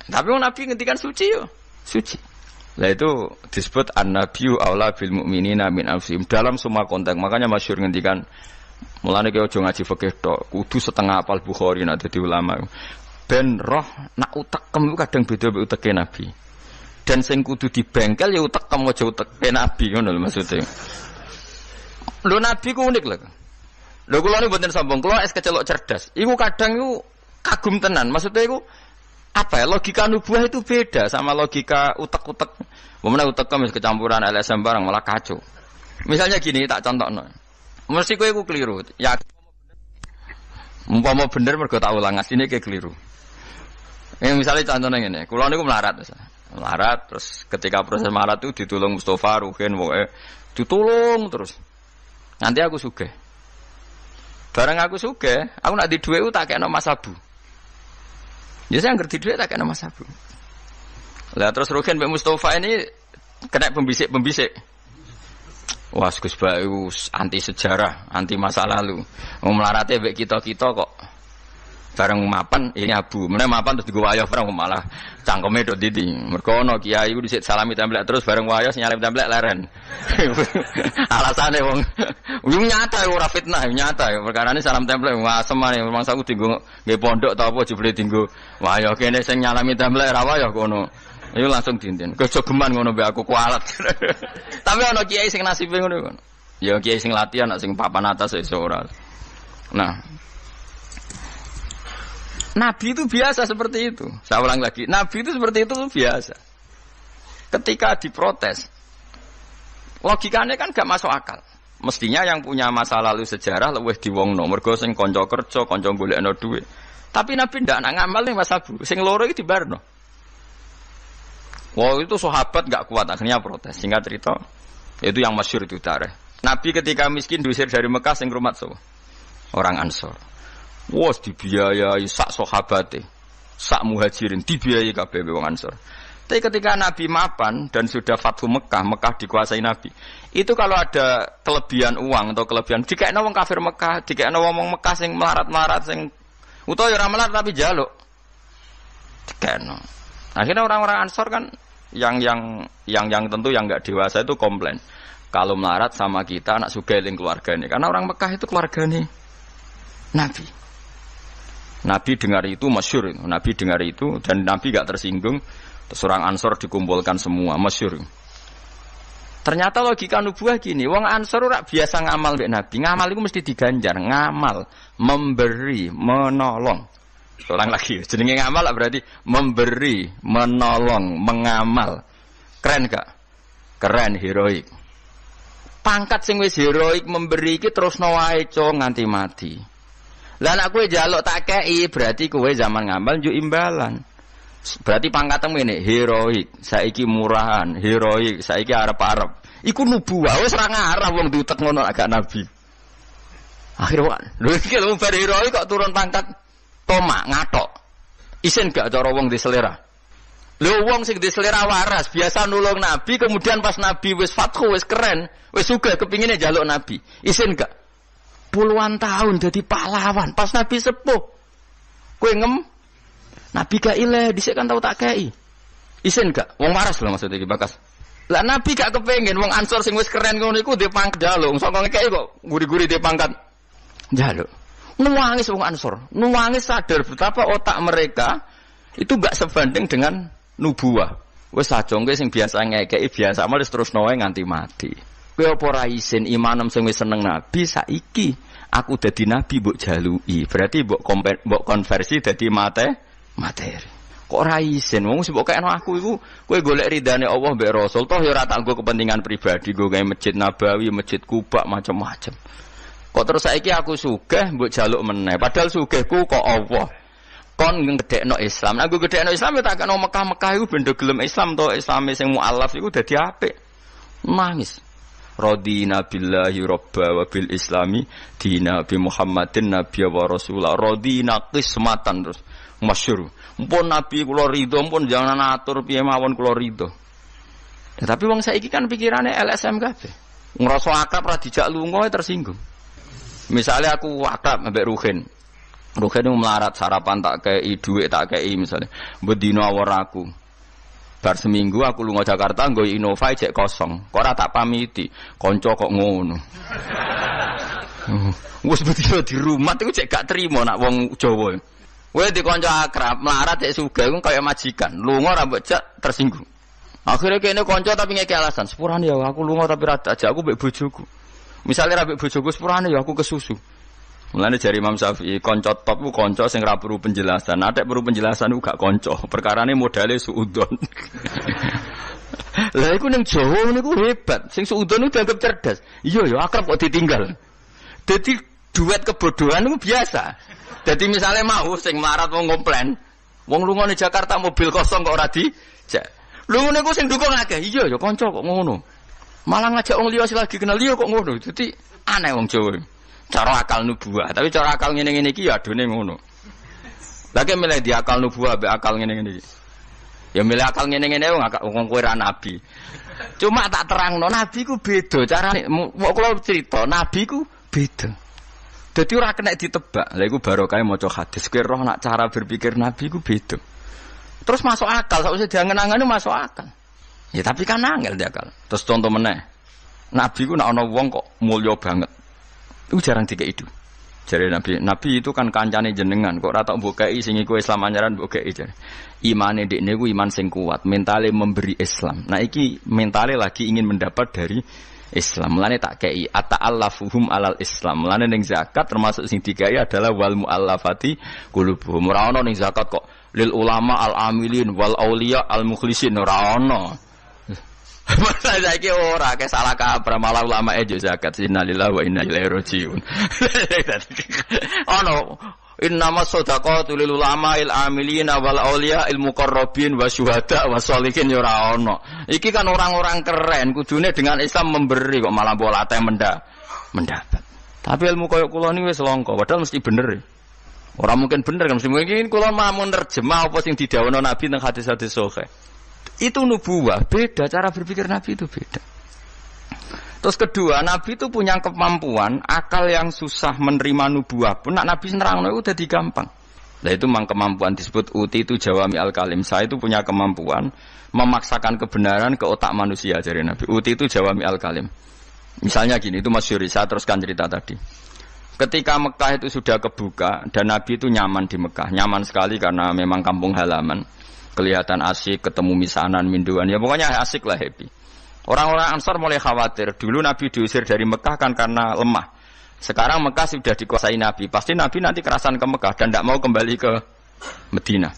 Tapi Nabi ngendikan suci yo, suci. Lah itu disebut an-nabiyyu aula bil mu'minina min anfusihim dalam semua konteks. Makanya masyhur ngendikan mulane kowe aja ngaji fikih tok, kudu setengah hafal Bukhari nek dadi ulama. Ben roh nak utekem kadang beda mbek uteke Nabi. Dan sing kudu dibengkel ya utekem aja uteke Nabi ngono lho maksudnya. Lho Nabi ku unik lho. Lho kula niku mboten sombong, kula es kecelok cerdas. Iku kadang iku kagum tenan. Maksudnya iku apa ya? Logika nubuah itu beda sama logika utek-utek. Memang utek kemis kecampuran LSM barang malah kacau. Misalnya gini tak contohno. Mesti kowe iku keliru. Ya umpama bener mergo tak ulang asline ke keliru. Misalnya contohnya ngene, kula niku melarat misalnya. Melarat terus ketika proses melarat itu ditulung Mustafa, Ruhin, pokoke ditulung terus. Nanti aku sugih. Bareng aku sugih, aku nak di dhuwit tak kena Mas Abu. Ya saya ngerti dhuwit tak kena Mas Abu. Lah terus Ruhin mbek Mustafa ini kena pembisik-pembisik. Wah, Gus Bayu anti sejarah, anti masa lalu. Wong melarate mbek kita-kita kok bareng mapan ini Abu. Meneh mapan terus digo wayah bareng malah cangkeme tok didi. Mergo ana kiai iku dhisik salami templek terus bareng wayah nyalip templek leren. Alasane wong nyata ora fitnah, nyata ya. Perkarane salam templek asem ae mangsa aku dienggo nggih pondok ta apa jebule dienggo wayah kene sing nyalami templek ra wayah kono. Iku langsung dinten. Kejogeman ngono mbek aku kualat. Tapi ana kiai sing nasibe ngono. Ya kiai sing latihan nek sing papan atas iso ora. Nah, Nabi itu biasa seperti itu. Saya ulang lagi, Nabi itu seperti itu biasa. Ketika diprotes, logikanya kan gak masuk akal. Mestinya yang punya masa lalu sejarah luwih diwongno, mergo sing kanca kerja, kanca golekno dhuwit. Tapi Nabi ndak nak ngamal ning Mas Abu, sing loro iki dibarno. Wah, itu sahabat gak kuat akhirnya protes. Singkat cerita, itu yang masyhur itu tarikh. Nabi ketika miskin diusir dari Mekah sing rumat so, orang Ansor. Wos dibiayai sak sahabate, sak muhajirin dibiayai kabeh wong Ansor. Tapi ketika Nabi mapan dan sudah Fathu Mekah, Mekah dikuasai Nabi. Itu kalau ada kelebihan uang atau kelebihan dikekno wong kafir Mekah, dikekno wong Mekah sing melarat-melarat sing utawa ora melarat tapi jaluk. Dikekno. Akhirnya orang-orang Ansor kan yang tentu yang enggak dewasa itu komplain. Kalau melarat sama kita anak sugih ning keluargane. Karena orang Mekah itu keluargane Nabi. Nabi dengar itu masyhur, Nabi dengar itu dan Nabi gak tersinggung. Terus orang Ansor dikumpulkan semua, masyhur. Ternyata logika nubuah gini, wong Ansor ora biasa ngamal mbek Nabi. Ngamal itu mesti diganjar, ngamal, memberi, menolong. Ulang lagi, jenenge ngamal berarti memberi, menolong, mengamal. Keren gak? Keren, heroik. Pangkat sing wis heroik memberi iki terusno wae nganti mati. Lah nek kowe njaluk tak kei berarti kowe zaman ngamal njuk imbalan. Berarti pangkatmu ini heroik, saiki murahan, heroik, saiki arep-arep. Iku nubuwah wis ora ngarah wong diutek ngono agak nabi. Akhirnya lho iki lho bar heroik kok turun pangkat tomak ngatok. Isin gak cara wong di selera. Lho wong sing di selera waras biasa nulung nabi kemudian pas nabi wis fathu wis keren, wis sugih kepingine njaluk nabi. Isin gak puluhan tahun jadi pahlawan pas Nabi sepuh kowe Nabi gak ile dhisik kan tau tak kei isin gak wong waras lho maksud iki bakas lah Nabi gak kepengin wong Ansor sing wis keren ngono iku dhe pangkat njaluk saka ngekei kok guri-guri dhe pangkat njaluk nuwangis wong Ansor nuwangis sadar betapa otak mereka itu gak sebanding dengan nubuah wis aja kowe sing biasa ngekei biasa malah terus wae nganti mati. Kowe apa ora isin imanem sing wis seneng Nabi saiki aku dadi nabi mbok jaluki. Berarti mbok konversi dadi materi. Kok ora isin wong sing mbok kekno aku iku kowe golek ridane Allah mbek Rasul toh ya ora tak nggo kepentingan pribadi nggo gawe Masjid Nabawi, Masjid Kuba macam-macam. Kok terus saiki aku sugih mbok jaluk meneh. Padahal sugihku kok Allah. Kon ngedekno Islam. Aku gedekno Islam ya tak kena Mekah-Mekah iku benda gelem Islam to Islame sing mualaf iku dadi apik. Nangis. Radina billahi robba wa bil islami dina bi Muhammadin nabiyya wa rasulah radina qismatan terus masyhur mpun nabi kula ridho mpun jangan atur piye mawon kula ridho. Tapi wong saiki kan pikirane LSM kabeh ngrasa akrab ra dijak lunga tersinggung. Misalnya aku akrab ambek Ruhin melarat sarapan tak kei dhuwit tak kei misalnya bedino awor aku bar seminggu aku lunga Jakarta nggo Innova cek kosong. Kok ora tak pamiti. Kanca kok ngono. Wis bedino di rumah iku cek gak trimo nak wong Jawa. Kowe di kanca akrab melarat cek sugih iku kaya majikan. Lunga ora mbok cek tersinggung. Akhire kene kanca tapi ngeke alasan. Sepurane ya aku lunga tapi ra ajak aku mbek bojoku. Misale ra mbek bojoku sepurane ya aku kesusu. Mulane jari Imam Syafi'i, kanca top ku kanca sing ra perlu penjelasan. Nek perlu penjelasan ku gak kanca. Perkarane modale suudon. Lah iku ning Jawa niku hebat. Sing suudon itu dianggap cerdas. Iya ya akrab kok ditinggal. Dadi duet kebodohan itu biasa. Dadi misale mau sing marat wong komplain, wong lunga ning Jakarta mobil kosong kok ora dijak. Lho ngene ku sing dukung akeh. Iya ya kanca kok ngono. Malah ngajak wong liya sing lagi kenal liya kok ngono. Dadi aneh wong Jawa. Cara akal nubuah, tapi cara akal ngene-ngene iki ya adone ngono. Lagi milih di akal nubuah mbek akal ngene-ngene iki. Ya milih akal ngene-ngene wong kowe ra nabi. Cuma tak terangno nabi ku beda carane. Kok kula cerita nabi ku beda. Dadi ora kena ditebak. Lha iku barokah maca hadis. Kowe roh nak cara berpikir nabi ku beda. Terus masuk akal, sakwise diangen-angene masuk akal. Ya tapi kan angel dia akal. Terus contoh meneh. Nabi ku nak ana wong kok mulya banget. Itu jarang dikei itu. Jare Nabi itu kan kancane jenengan kok ora tak mbokei sing iku Islam anyaran mbokei jare. Imane ndekne ku iman sing kuat, mentale memberi Islam. Nah iki mentale lagi ingin mendapat dari Islam. Mulane tak kei ata'allafuhum alal Islam. Mulane ning zakat termasuk sing dikai adalah wal muallafati qulubuhum. Ora ono ning zakat kok lil ulama al amilin wal auliya al mukhlisin ora ono. Masa saiki ora ke salah kaprah malah ulama ejo zakat innalillahi wa inna ilaihi rajiun. Ono innamas shadaqatu lil ulama il amilina wal auliya il muqarrabin wasyuhada wassalihin ya ora ono. Iki kan orang-orang keren kudune dengan Islam memberi kok malah bola teh mendapat. Tapi ilmu koyo kula niki wis langka padahal mesti bener. Ora mungkin bener kan mesti mungkin kula mau nerjemah apa sing didhawuhna Nabi teng hadis-hadis sahih. Itu nubuwah, beda cara berpikir Nabi itu beda. Terus kedua, Nabi itu punya kemampuan akal yang susah menerima nubuwah pun nak Nabi nerangno itu udah gampang. Nah itu memang kemampuan disebut uti itu jawami al-kalim. Saya itu punya kemampuan memaksakan kebenaran ke otak manusia dari Nabi. Uti itu jawami al-kalim. Misalnya gini, itu masyhur, saya teruskan cerita tadi. Ketika Mekah itu sudah kebuka dan Nabi itu nyaman di Mekah, nyaman sekali karena memang kampung halaman. Kelihatan asik, ketemu misanan, minduan, ya pokoknya asik lah, happy. Orang-orang Ansar mulai khawatir. Dulu Nabi diusir dari Mekah kan karena lemah. Sekarang Mekah sudah dikuasai Nabi. Pasti Nabi nanti kerasan ke Mekah dan tidak mau kembali ke Medina.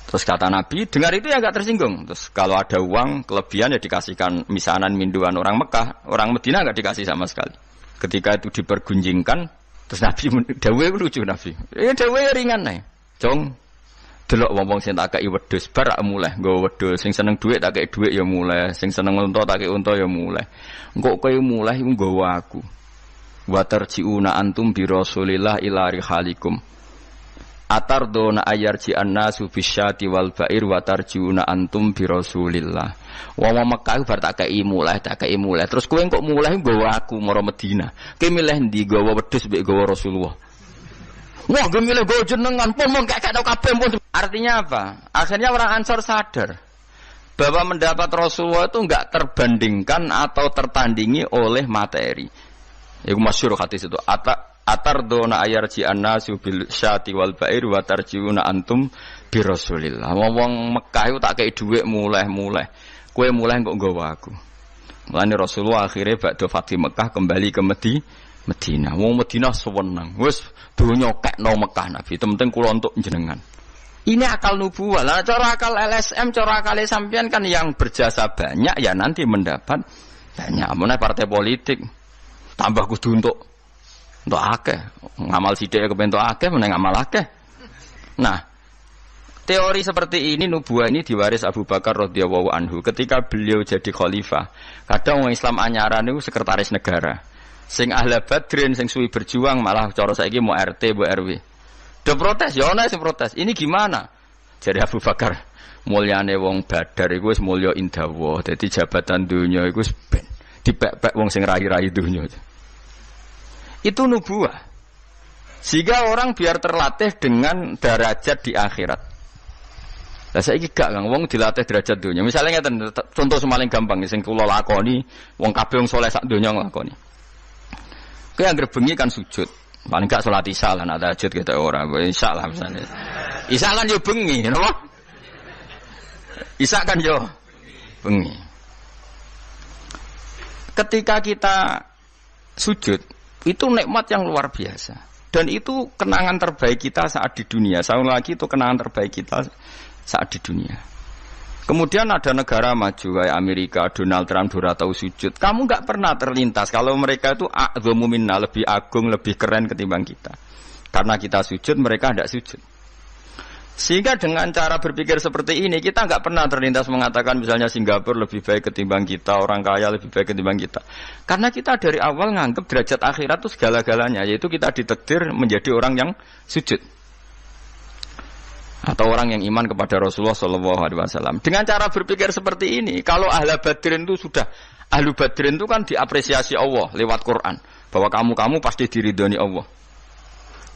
Terus kata Nabi, dengar itu ya nggak tersinggung. Terus kalau ada uang kelebihan ya dikasihkan misanan, minduan orang Mekah, orang Medina nggak dikasih sama sekali. Ketika itu dipergunjingkan, terus Nabi dawe lucu Nabi. Dawe ringan nih, Jong. Delok wong-wong sing tak kei wedhus bar mulai nggo wedhus, sing seneng dhuwit tak kei dhuwit ya mulai, sing seneng unta tak kei unta ya mulai. Engko kowe mulai iku nggawa aku. Wa tarjiuna antum bi Rasulillah ila rihalikum. Atardona ayarji annasu bisyati wal ba'ir wa tarjiuna antum bi Rasulillah. Wong Mekah bar tak kei mulai. Terus kowe kok mulai nggawa aku marang Madinah. Kowe milih ndi nggawa wedhus mbek nggawa Rasulullah? Wah, gemile go jenengan pun gak tau kabeh pun. Artinya apa? Akhirnya orang Ansor sadar bahwa mendapat Rasulullah itu enggak terbandingkan atau tertandingi oleh materi. Iku masyhur hadis itu. Atardona ayarji annasu bil syati wal ba'ir wa tarjiuna antum bi Rasulillah. Wong Mekah itu tak kei dhuwit mulai. Kowe mulai kok nggawa aku. Mulane Rasulullah akhirnya badhe Fatih Mekah kembali ke Medina. Wong Medina sewenang. Wis donya kekno Mekah Nabi. Penting kula untuk jenengan. Ini akal nubuwah. Lah cara akal LSM, cara akal sampean kan yang berjasa banyak ya nanti mendapat banyak. Meneh partai politik tambah kudu untuk akeh. Ngamal sithik kepen entuk akeh meneh ngamal akeh. Nah, teori seperti ini nubuwah ini diwaris Abu Bakar radhiyallahu anhu ketika beliau jadi khalifah. Kadang orang Islam anyaran itu sekretaris negara. Sing ahla badrin, sing suwi berjuang malah cara saiki mau RT, mau RW. Do protes, ya ana sing protes. Ini gimana? Jadi Abu Bakar, mulyane wong Badar iku wis mulya indawa. Dadi jabatan dunya iku wis ben dipek-pek wong sing rai-rai dunya. Itu nubuwah. Sehingga orang biar terlatih dengan derajat di akhirat. Lah saiki gak Kang, wong dilatih derajat dunya. Misalnya ngeten, contoh semaling gampang sing kula lakoni, wong kabeh wong saleh sak donya nglakoni. Kowe anggere bengi kan sujud. Paling gak salat isya lan ada tahajud kita ora. Insyaallah misalnya. Isya kan yo bengi, napa? Isya kan yo bengi. Ketika kita sujud itu nikmat yang luar biasa. Dan itu kenangan terbaik kita saat di dunia. Saya lagi itu kenangan terbaik kita saat di dunia. Kemudian ada negara maju kayak Amerika, Donald Trump sudah tahu sujud. Kamu nggak pernah terlintas kalau mereka itu a'dhamu minna, lebih agung, lebih keren ketimbang kita. Karena kita sujud, mereka tidak sujud. Sehingga dengan cara berpikir seperti ini, kita nggak pernah terlintas mengatakan misalnya Singapura lebih baik ketimbang kita, orang kaya lebih baik ketimbang kita. Karena kita dari awal nganggap derajat akhirat itu segala-galanya, yaitu kita ditakdir menjadi orang yang sujud. Atau orang yang iman kepada Rasulullah SAW. Dengan cara berpikir seperti ini, kalau ahlu badrin itu sudah, ahlu badrin itu kan diapresiasi Allah lewat Quran, bahwa kamu pasti diridhoni Allah.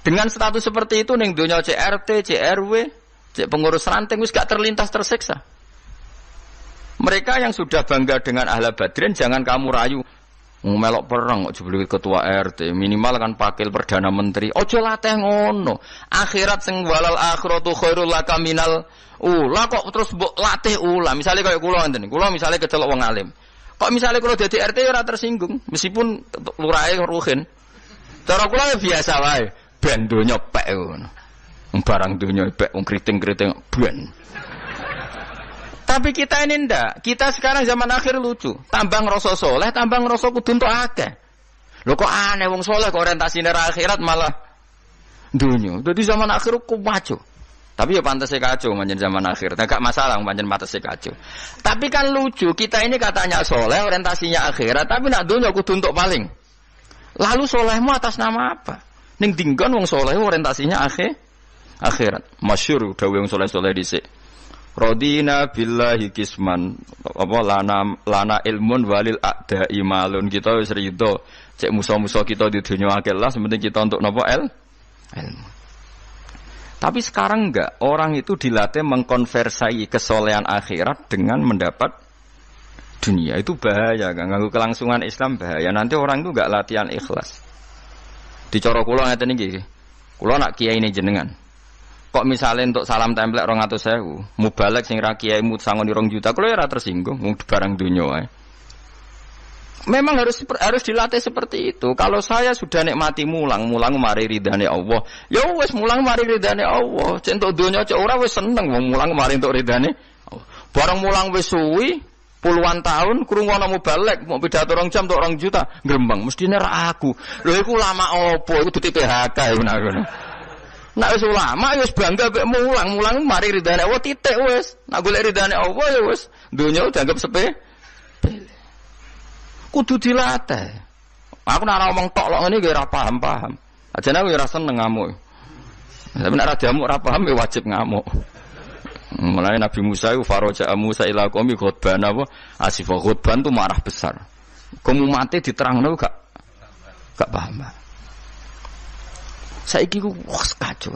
Dengan status seperti itu, ning dunia CRT, CRW, pengurus ranting, wis gak terlintas tersiksa. Mereka yang sudah bangga dengan ahlu badrin, jangan kamu rayu. Melok perang kok jebule ketua RT, minimal kan pakil perdana menteri. Ojo latih ngono. Akhirat sing walal akhiratu khairul laka minal ula kok terus mbok latih ula. Misale kaya kula ngenten. Kula misale kecelok wong alim. Kok misale kula dadi RT ora tersinggung, meskipun lurahe ruhin. Cara kula biasa wae, ben donya pek ngono. Barang donya pek wong kriting-kriting ben. Tapi kita ini ndak. Kita sekarang zaman akhir lucu. Tambang rasa soleh, tambang rasa kudu entuk akeh. Lho kok aneh wong soleh kok orientasine akhirat malah dunya. Dadi zaman akhir kok maju. Tapi ya pantese kacau manjen zaman akhir. Enggak masalah manjen pantese kacau. Tapi kan lucu, kita ini katanya soleh, orientasinya akhirat, tapi nak dunya kudu entuk paling. Lalu solehmu atas nama apa? Ning dinggon wong soleh orientasinya akhirat. Masyhur dawuh wong soleh-soleh dhisik. Rodina billahi kisman apa lana ilmun walil a'da imalun. Kita wis rido cek musuh-musuh kita di dunia akhirat lah, sementing kita untuk napa ilmu. Tapi sekarang enggak, orang itu dilatih mengkonversi kesolehan akhirat dengan mendapat dunia. Itu bahaya, kan ganggu kelangsungan Islam bahaya. Nanti orang itu enggak latihan ikhlas. Dicara kula ngeten iki. Kula nak kiai ini jenengan. Kok misalnya untuk salam template 200.000, mubalek sing ra kiai mut sangon 2 juta, kalau ora tersinggung, wong barang dunya wae. Memang harus dilatih seperti itu. Kalau saya sudah nikmati mulang mari ridane Allah. Ya wis mulang mari ridane Allah. Cek entuk dunya cek ora wis seneng wong mulang mari entuk ridane. Barang mulang wis suwi puluhan tahun krungono mubalek mau pidato 2 jam entuk 2 juta, grembang mestine ra aku. Lho iku lama opo? Iku duti PHK iku ngono. Nak wis ulama wis bangga mek mulang mari ridane Allah titik wis. Nak golek ridane Allah ya wis dunya dianggap sepele. Kudu dilatih. Aku nek ngomong tok lok ngene iki ora paham. Ajane aku ora seneng ngamuk. Tapi nek ora diamuk ora paham ya wajib ngamuk. Mulai Nabi Musa itu faraja Musa ila qaumi ghadban apa asif ghadban itu marah besar. Kamu mati diterangno gak paham. Saiki ku wis kacau.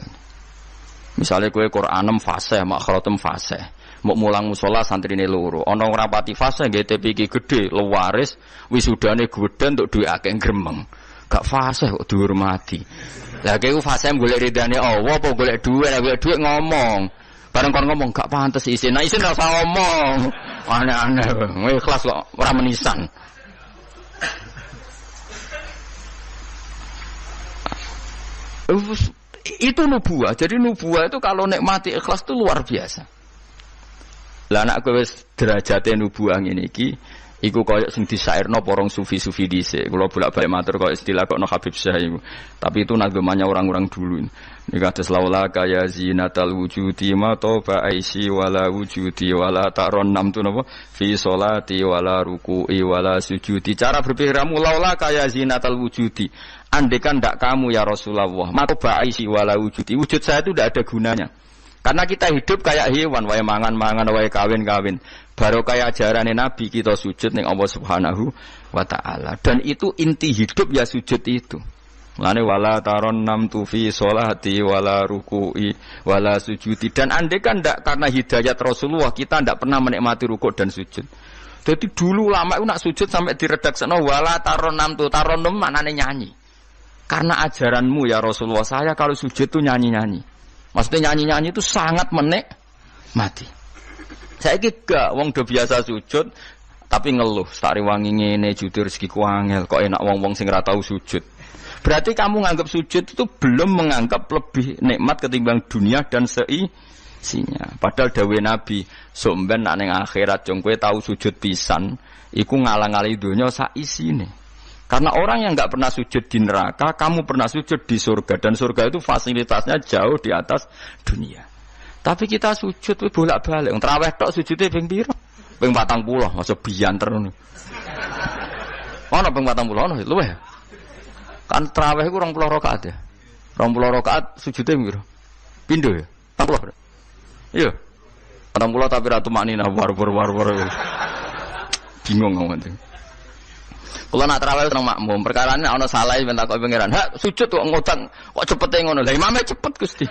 Misale kowe Qur'anem fasih, makhratem fasih. Mbok mulang musala santrine loro. Ana ora pati fasih nggih TP iki gedhe, lewaris, wisudane gedhe entuk dhuwit akeh gremeng. Gak fasih kok dihormati. Lah kowe fasih golek ridane Allah apa golek dhuwit? Lah golek dhuwit ngomong. Bareng kon ngomong gak pantes isin. Nah isin ora usah ngomong. Aneh-aneh. Ikhlas kok ora menisan. Itu nubuah. Jadi nubuah itu kalau nikmati ikhlas itu luar biasa. Lah anak kowe wis derajate nubuah ngene iki, iku koyo sing disairno porong sufi-sufi dhisik. Kula bolak-balik matur koyo istilah kok Habib Syah iku. Tapi itu nagamanya orang-orang dulu. Iki kados laula kaya zinatal wujudi ma toba aisi wala wujudi wala taron nam tu napa fi sholati wala ruku'i wala sujudi. Cara berpikirmu laula kaya zinatal wujudi. Andekan ndak kamu ya Rasulullah, maka ba'isi wala wujudi. Wujud saya itu tidak ada gunanya. Karena kita hidup kayak hewan, wae mangan-mangan, wae kawin-kawin. Baru kayak ajaran Nabi kita sujud ning Allah Subhanahu wa taala. Dan itu inti hidup ya sujud itu. Lane wala taron nam tu fi sholati wala ruku'i wala sujudi. Dan andekan ndak karena hidayat Rasulullah kita ndak pernah menikmati rukuk dan sujud. Jadi dulu lama itu nak sujud sampai diredaksekno wala taron nam tu taron nam maknane nyanyi. Karena ajaranmu ya Rasulullah, saya kalau sujud itu nyanyi-nyanyi. Maksudnya nyanyi-nyanyi itu sangat menikmati. Saya gak, wong do biasa sujud, Tapi ngeluh, tak rewangi ngene jujur rezekiku angel, kok enak wong-wong sing ora tau sujud. Berarti kamu nganggap sujud itu belum menganggap lebih nikmat ketimbang dunia dan seisinya. Padahal dawuh Nabi, sok ben nek ning akhirat jong kowe tau sujud pisan, iku ngalang-alangi donya sak isine. Karena orang yang enggak pernah sujud di neraka, kamu pernah sujud di surga dan surga itu fasilitasnya jauh di atas dunia. Tapi kita sujud bolak-balik, tarawih tok sujudnya ping pira? Ping 40, masa bianter ngono. Ono ping 40 ono luwih. Kan tarawih iku 20 rakaat ya. 20 rakaat sujudnya piro? Pindho ya? 40. Iya. 40 tapi ratu maknina war. Bingung ngomong. Kalau nak tarawih nang makmum, perkarane ana salah ben takok pangeran. Hak sujud kok ngutang, kok cepete ngono. Lah imame cepet Gusti.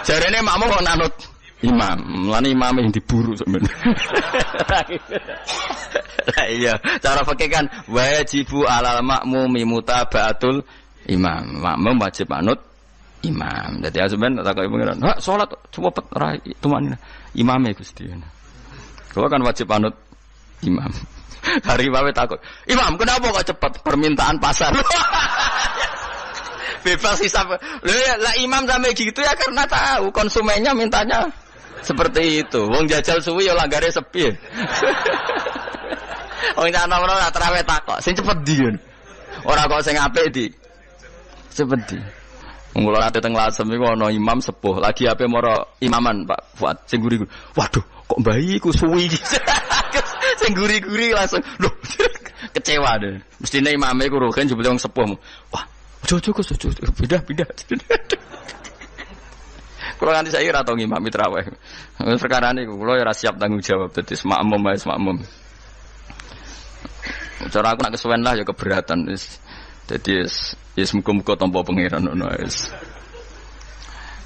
Jarene makmum kok nanut imam. Mulane imame yang diburu sampean. Lah iya, cara fikih kan wajibu alal makmumi mutabaatul imam. Makmum wajib manut imam. Dadi sampean takok pangeran. Hak salat cepet ora tumanina. Imame Gusti. Kalau kan wajib manut imam. Hari bawe takut, Imam kenapa kok cepat permintaan pasar? Bebas hisap. Lah imam sampai gitu ya karena tahu konsumennya mintanya seperti itu. Wong jajal suwi ya langgare sepi. Wong ana ora trawe takok, sing cepet ndi. Ora kok sing apik di. Cepet di. Wong kula ate teng Lasem iku ana imam sepuh, lagi ape moro imaman Pak Fuad sing guri. Waduh, kok bayi ku suwi. Sing guri-guri langsung lho kecewa deh. Mestine imame ku rohen jebule wong sepuh. Wah, ojo-ojo pindah. Kula nganti saiki ora tau ngimami traweh. Perkara niku kula ora siap tanggung jawab dadi makmum wae makmum. Cara aku nak kesuwen lah ya keberatan wis. Dadi wis muga-muga tampa pangeran ngono wis.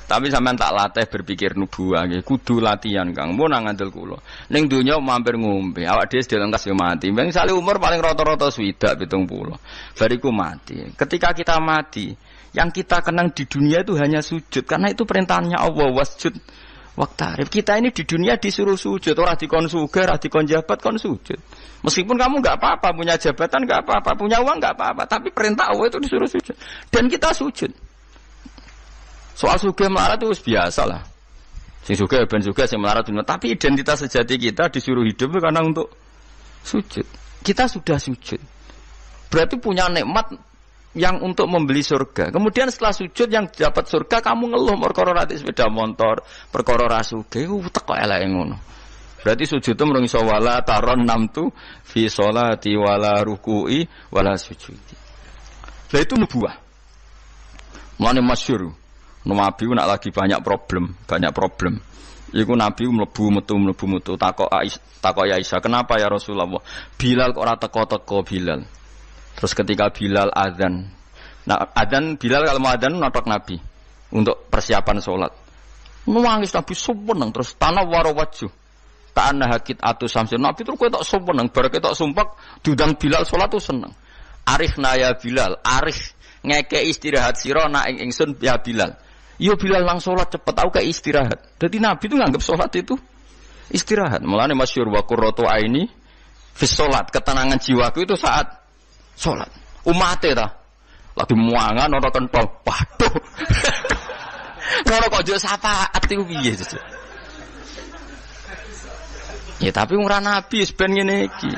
Tapi sampean tak latih berpikir nubuwah nggih, kudu latihan Kang. Mun nang ngandel kula. Ning donya mampir ngombe, awak dhewe sedaya lengkas yo mati. Mbeng sale umur paling rata-rata 70. Bariku mati. Ketika kita mati, yang kita kenang di dunia itu hanya sujud karena itu perintahnya Allah wasjud waqtarib. Kita ini di dunia disuruh sujud, ora dikon sugih, ora dikon jabat kon sujud. Meskipun kamu enggak apa-apa, punya jabatan enggak apa-apa, punya uang enggak apa-apa, tapi perintah Allah itu disuruh sujud. Dan kita sujud. Soal sugih melarat itu biasa lah. Sing sugih ben sugih, sing melarat dunia. Tapi identitas sejati kita disuruh hidup itu karena untuk sujud. Kita sudah sujud. Berarti punya nikmat yang untuk membeli surga. Kemudian setelah sujud yang dapat surga kamu ngeluh perkara rati sepeda motor, perkara ra sugih teko eleke ngono. Berarti sujud itu mrung iso wala taron namtu fi sholati wala ruku'i wala sujudi. Lah itu nubuwah. Mane masyhur. Nabi nak lagi banyak problem. Iku Nabi mlebu metu takok Aisyah, "Kenapa ya Rasulullah? Bilal kok ora teko-teko Bilal?" Terus ketika Bilal azan. Nah, azan Bilal kalau mau azan notok Nabi untuk persiapan salat. Nangis Nabi seneng terus tanah waro waju. Ta'anna hakit atu samsin. Nabi terus kowe tok seneng, bar ketok sumpek diundang Bilal salat tuh seneng. Arifna ya Bilal, arif ngeke istirahat sira nak ing ingsun ya Bilal. Yo Bilal lang salat cepet aku kayak istirahat. Jadi Nabi itu nganggap salat itu istirahat. Mulane masyhur wa qurratu aini fi salat, ketenangan jiwaku itu saat salat. Umate ta lagi muangan ora kentol. Waduh. Ora kok yo syafaat iku piye to. Ya tapi ora Nabi wis ben ngene iki.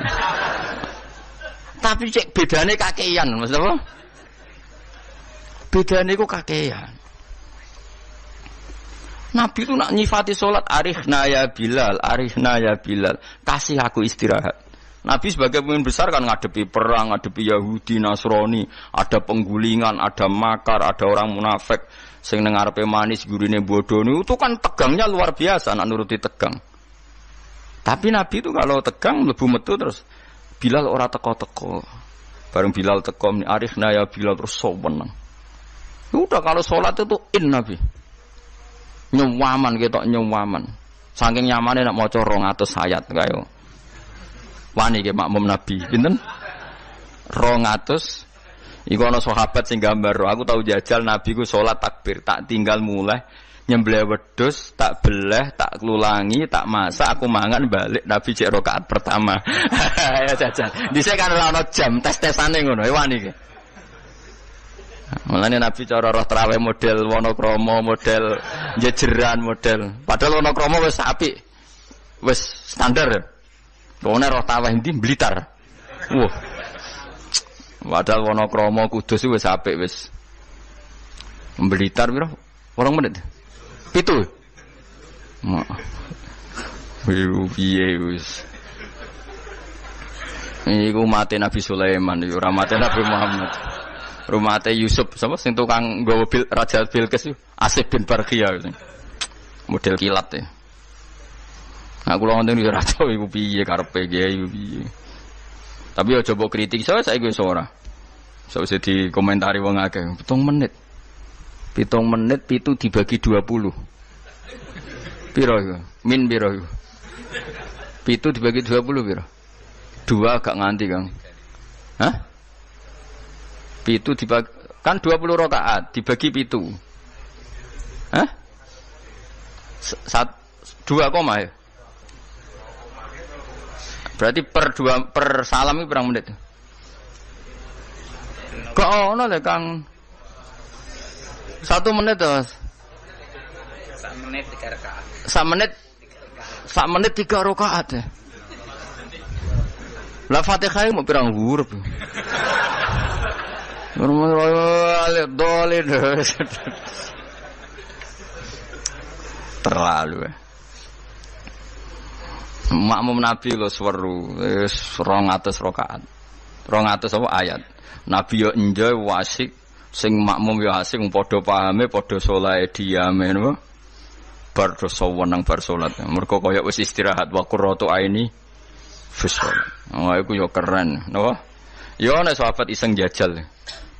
Tapi cek bedane kakean, Mas apa? Bedane ku kakean. Nabi itu nak nyifati sholat arihna ya Bilal, kasih aku istirahat. Nabi sebagai pemimpin besar kan ngadepi perang, ngadepi Yahudi, Nasrani, ada penggulingan, ada makar, ada orang munafik, sing nang ngarepe manis gurine bodoni, itu kan tegangnya luar biasa, nak nuruti tegang. Tapi Nabi itu kalau tegang mlebu metu terus Bilal ora teko-teko. Bareng Bilal teko arihna ya Bilal terus soweneng. Udah kalau sholat itu Nabi. Nyewaman ketok nyewaman. Saking nyamane nak maca 200 ayat kaya. Wani ke makmum Nabi. Pinten? 200. Iku ana sahabat sing gambar, aku tahu jajal Nabi ku salat takbir, tak tinggal mulai Nyembelih wedhus, tak beleh, tak klulangi, tak masak, aku mangan balik Nabi cek rakaat pertama. Ya jajan. Dhisik kan ora ono jam tes-tesane ngono, wani iki. Mulane Nabi cara roh traweh model Wonokrama, model jejeran, model. Padahal Wonokrama wis apik. Wis standar. Wong roh traweh ndi Blitar. Wah. Padahal Wonokrama Kudus wis apik wis. Blitar piro? 2 menit. 7. Piye wis. Iku mate Nabi Sulaiman, iku ora mate Nabi Muhammad. Rumate Yusuf sapa sing tukang nggawa Raja Bilqis Asif bin Barqiyah. Model kilat ya. Nah kula wonten yo raja iku piye karepe iku piye. Tapi aja mbok kritik saiki wis ora. Sawise dikomentari wong akeh 7 menit. 7 menit 7 dibagi 20. Piro iku? Min piro iku? 7 dibagi 20 piro? 2 gak nganti, Kang. Hah? 7 dibagi kan 20 rakaat dibagi 7. Hah? 2 koma ya? Berarti per salam itu berapa menit? Kok ono le Kang? 1 menit to. 1 menit 3 rakaat. 1 menit 3 rakaat ya. Lah Fatihah mau pirang huruf. Terlalu ya. Makmum Nabi lo seweru 200 rakaat. 200 apa ayat. Nabi yo enjoy wasik sing makmum yo asik padha pahame padha saleh diame napa. Bar sowenang bar salat. Mergo kaya wis istirahat wa qurratu aini fis salat. Oh iku yo keren napa. Yo nek sahabat iseng jajal.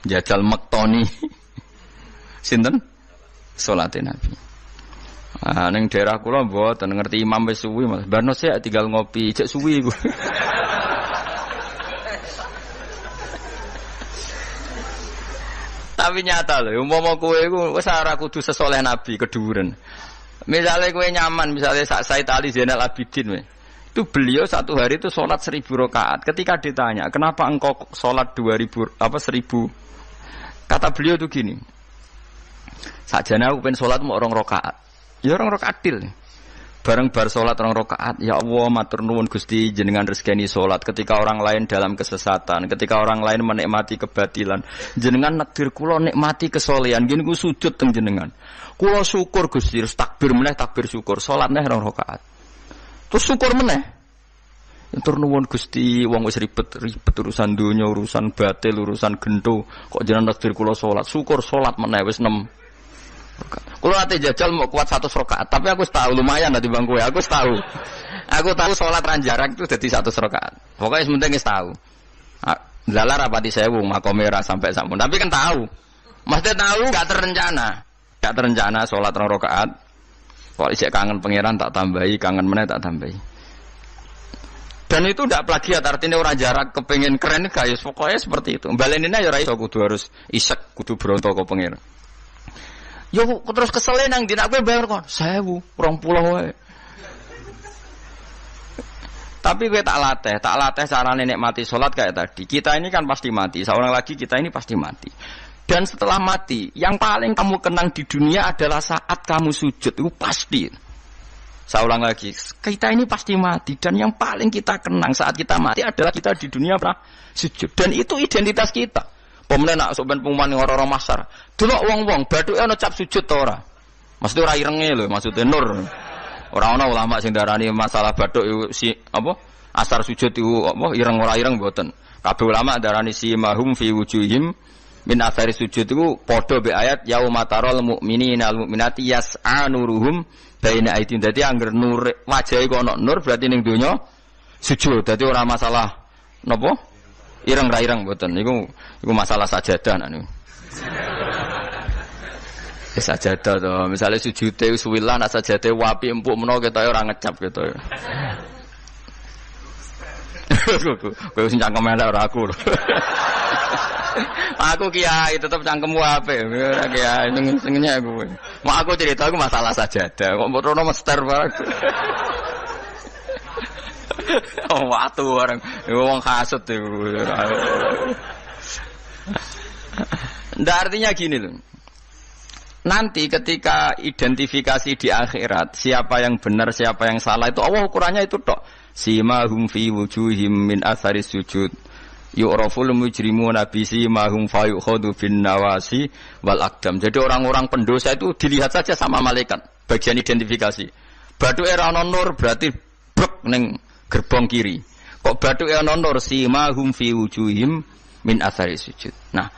Jajal mektoni sinten salate Nabi. Ah ning daerah kula mboten ngerti imam wis suwi Mas. Barno sik tinggal ngopi cek suwi iku. Tapi nyata lho, umpama kowe iku wis ora kudu sesoleh Nabi keduren. Misale kowe nyaman, misale sak Said Ali Zainal Abidin we. Itu beliau 1 hari itu sholat 1000 rakaat. Ketika ditanya, "Kenapa engkau sholat 1000 Kata beliau itu gini, sakjane aku pengen sholat mau 2 rakaat. Ya 2 rakaat til. Bareng bar sholat 2 rakaat, ya Allah matur nuwun Gusti jenengan rezekani sholat ketika orang lain dalam kesesatan, ketika orang lain menikmati kebatilan. Jenengan nakdir kula nikmati kesolehan, gini ku sujud teng jenengan. Kula syukur Gusti, terus takbir meneh takbir syukur, sholat neh 2 rakaat. Terus syukur meneh. Matur nuwun Gusti, wong wis ribet urusan donya, urusan batil, urusan gento, kok jenengan takdir kula salat. Syukur salat meneh wis 6. Kula ate jajal mau kuat 100 rakaat, tapi aku tahu lumayan lah timbang kowe. Aku tahu. Aku tahu salat ran jarak itu dadi 100 rakaat. Pokoke wis penting wis tahu. Lalar rapati 1000 makome ra sampai sampun. Tapi kan tahu. Mesti tahu gak terencana. Gak terencana salat 2 rakaat. Kok isih kangen pangeran tak tambahi, kangen meneh tak tambahi. Dan itu tidak plagiat, artinya orang jarak kepengen keren guys, pokoknya seperti itu. Baleninnya ya iso kudu harus isek, kudu bronto kok pengen. Yo terus kesel nang dina kowe bayar kon 1000, 20 wae. Tapi kowe tak latih carane nikmati salat kayak tadi. Kita ini kan pasti mati, seorang lagi kita ini pasti mati. Dan setelah mati, yang paling kamu kenang di dunia adalah saat kamu sujud, itu pasti. Saya ulang lagi, kita ini pasti mati dan yang paling kita kenang saat kita mati adalah kita di dunia pernah sujud dan itu identitas kita. Pemenang nak soben pengumuman orang-orang masar, delok wong-wong bathuke ana cap sujud ta ora? Mesti ora irenge lho, maksudnya nur. Ora ana ulama sing darani masalah bathuk si apa? Asar sujud iku apa ireng ora ireng mboten. Kabeh ulama darani si mahum fi wujuhim min athari sujud iku padha be ayat yaumatarul mu'minina al mu'minati yas'a nuruhum baina aidin. Dadi angger nur wajahe kok ana nur berarti ning donya sujud. Dadi ora masalah napa? Ireng ra ireng mboten. Iku masalah sajadah niku. Sajadah to. Misale sujude suwilah nek sajadah wapi empuk menawa ketoke ora ngecap ketoke. Kowe sing cangkem elek ora aku lho. Aku kiai tetap cangkemmu apik. Ora kiai senengnya aku. Mau aku cerita aku masalah sajadah. Kok rono mester barang. Oh, watu orang. Wong kasut iku. Ndak artinya gini loh. Nanti ketika identifikasi di akhirat siapa yang benar siapa yang salah itu Allah ukurannya itu tok. Simahum fi wujuhim min atharis sujud. Yu'raful mujrimuna bi simahum fa yukhadu bin nawasi wal aqdam. Jadi orang-orang pendosa itu dilihat saja sama malaikat bagian identifikasi. Bathuke ra ono nur berarti brek ning gerbong kiri. Kok bathuke ono nur simahum fi wujuhim min atharis sujud. Nah,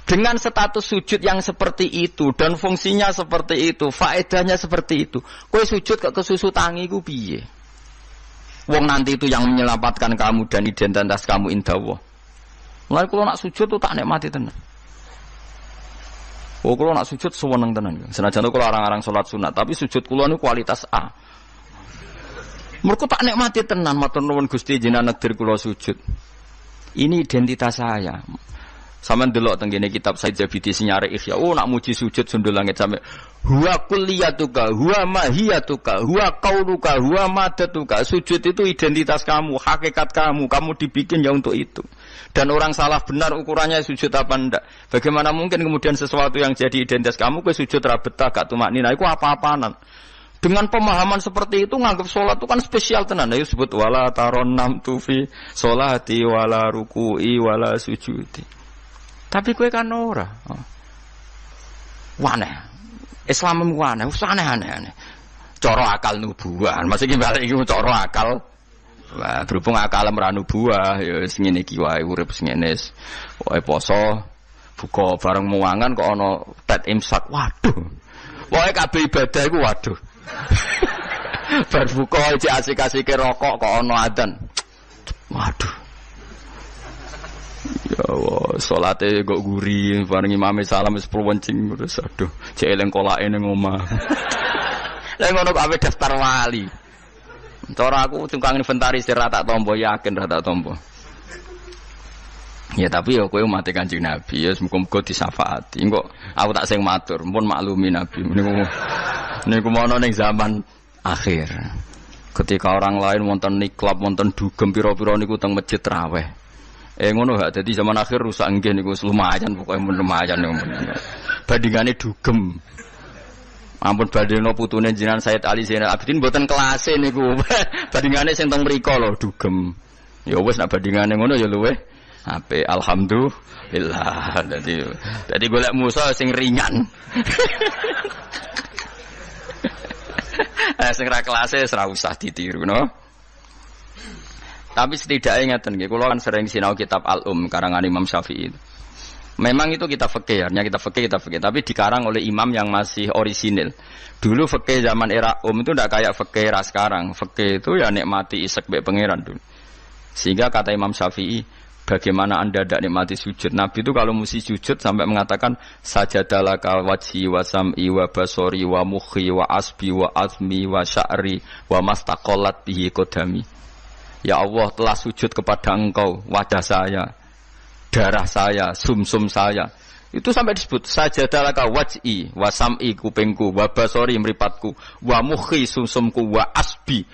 dengan status sujud yang seperti itu dan fungsinya seperti itu, faedahnya seperti itu. Kowe sujud kok kesusu tangi ku piye? Wong nanti itu yang menyelamatkan kamu dan identitas kamu indah Allah. Mulai kula nak sujud tuh tak nikmati tenan. Oh kula nak sujud seneng tenan. Senajan kula arang-arang salat sunat, tapi sujud kula niku kualitas A. Mergo tak nikmati tenan matur nuwun Gusti jenengan negdir kula sujud. Ini identitas saya. Sampeyan delok teng kene kitab Said Zabidi Sinyare Ihya. Oh nak muji sujud sundul langit sampe huwa kulliyatuka, huwa mahiyatuka, huwa qauluka, huwa madatuka. Sujud itu identitas kamu, hakikat kamu. Kamu dibikin ya untuk itu. Dan orang salah benar ukurannya sujud apa ndak. Bagaimana mungkin kemudian sesuatu yang jadi identitas kamu ke sujud ra betah gak tumaknina iku apa-apaanan. Dengan pemahaman seperti itu nganggap sholat itu kan spesial tenan. Ayo sebut wala taron nam tufi sholati wala ruku'i wala sujudi. Tapi kowe kan ora. Waneh. Islam waneh, aneh-aneh. Cara akal nubuah. Maksudnya balik iki cara akal. Wah, berhubung akal ora nubuah ya sing ngene iki wae urip sing ngene. Pokoke poso, buka bareng muangan kok ana tet imsak. Waduh. Pokoke kabeh ibadah iku waduh. Bar buka iki asik-asike rokok kok ana adzan. Waduh. Ya Allah, salate kok guri, bareng imame salam wis pruwencing terus aduh, cek eleng kolake ning omah. Lah ngono kok ape daftar wali. Cara aku tukang inventaris ra tak tampa yakin ra tak tampa. Ya tapi ya kowe umat Kanjeng Nabi ya muga-muga disafaati. Engko aku tak sing matur, mumpun maklumi Nabi niku mono ning zaman akhir. Ketika orang lain wonten niklab, wonten dugem pira-pira niku teng masjid raweh. Ngono gak dadi zaman akhir rusak nggih niku lumayan pokoke lumayan niku. Bandingane dugem. Ampun badheno putune jenengan Said Ali Zainal Abidin mboten kelase niku. Bandingane sing teng mriko lho dugem. Ya wis nek bandingane ngono ya luweh apik alhamdulillah. Dadi golek musa sing ringan. Sing ra kelase ora usah ditiru no. Tapi setidaknya ngeten nggih, kula kan sering sinau kitab Al-Um karangan Imam Syafi'i. Memang itu kita fikih, kita fikih, tapi dikarang oleh imam yang masih orisinil. Dulu fikih zaman era itu ndak kayak fikih era sekarang. Fikih itu ya nikmati isek mbek pangeran dulu. Sehingga kata Imam Syafi'i, bagaimana Anda ndak nikmati sujud? Nabi itu kalau mesti sujud sampai mengatakan sajadalaka wajhi wa sam'i wa basori wa mukhi wa asbi wa azmi wa sya'ri wa mastaqallat bihi qadami. Ya Allah telah sujud kepada engkau, wajah saya, darah saya, sumsum saya. Itu sampai disebut sajadalaka waj'i wa sam'i kupingku, wa basori mripatku, wa mukhi sumsumku, wa asbi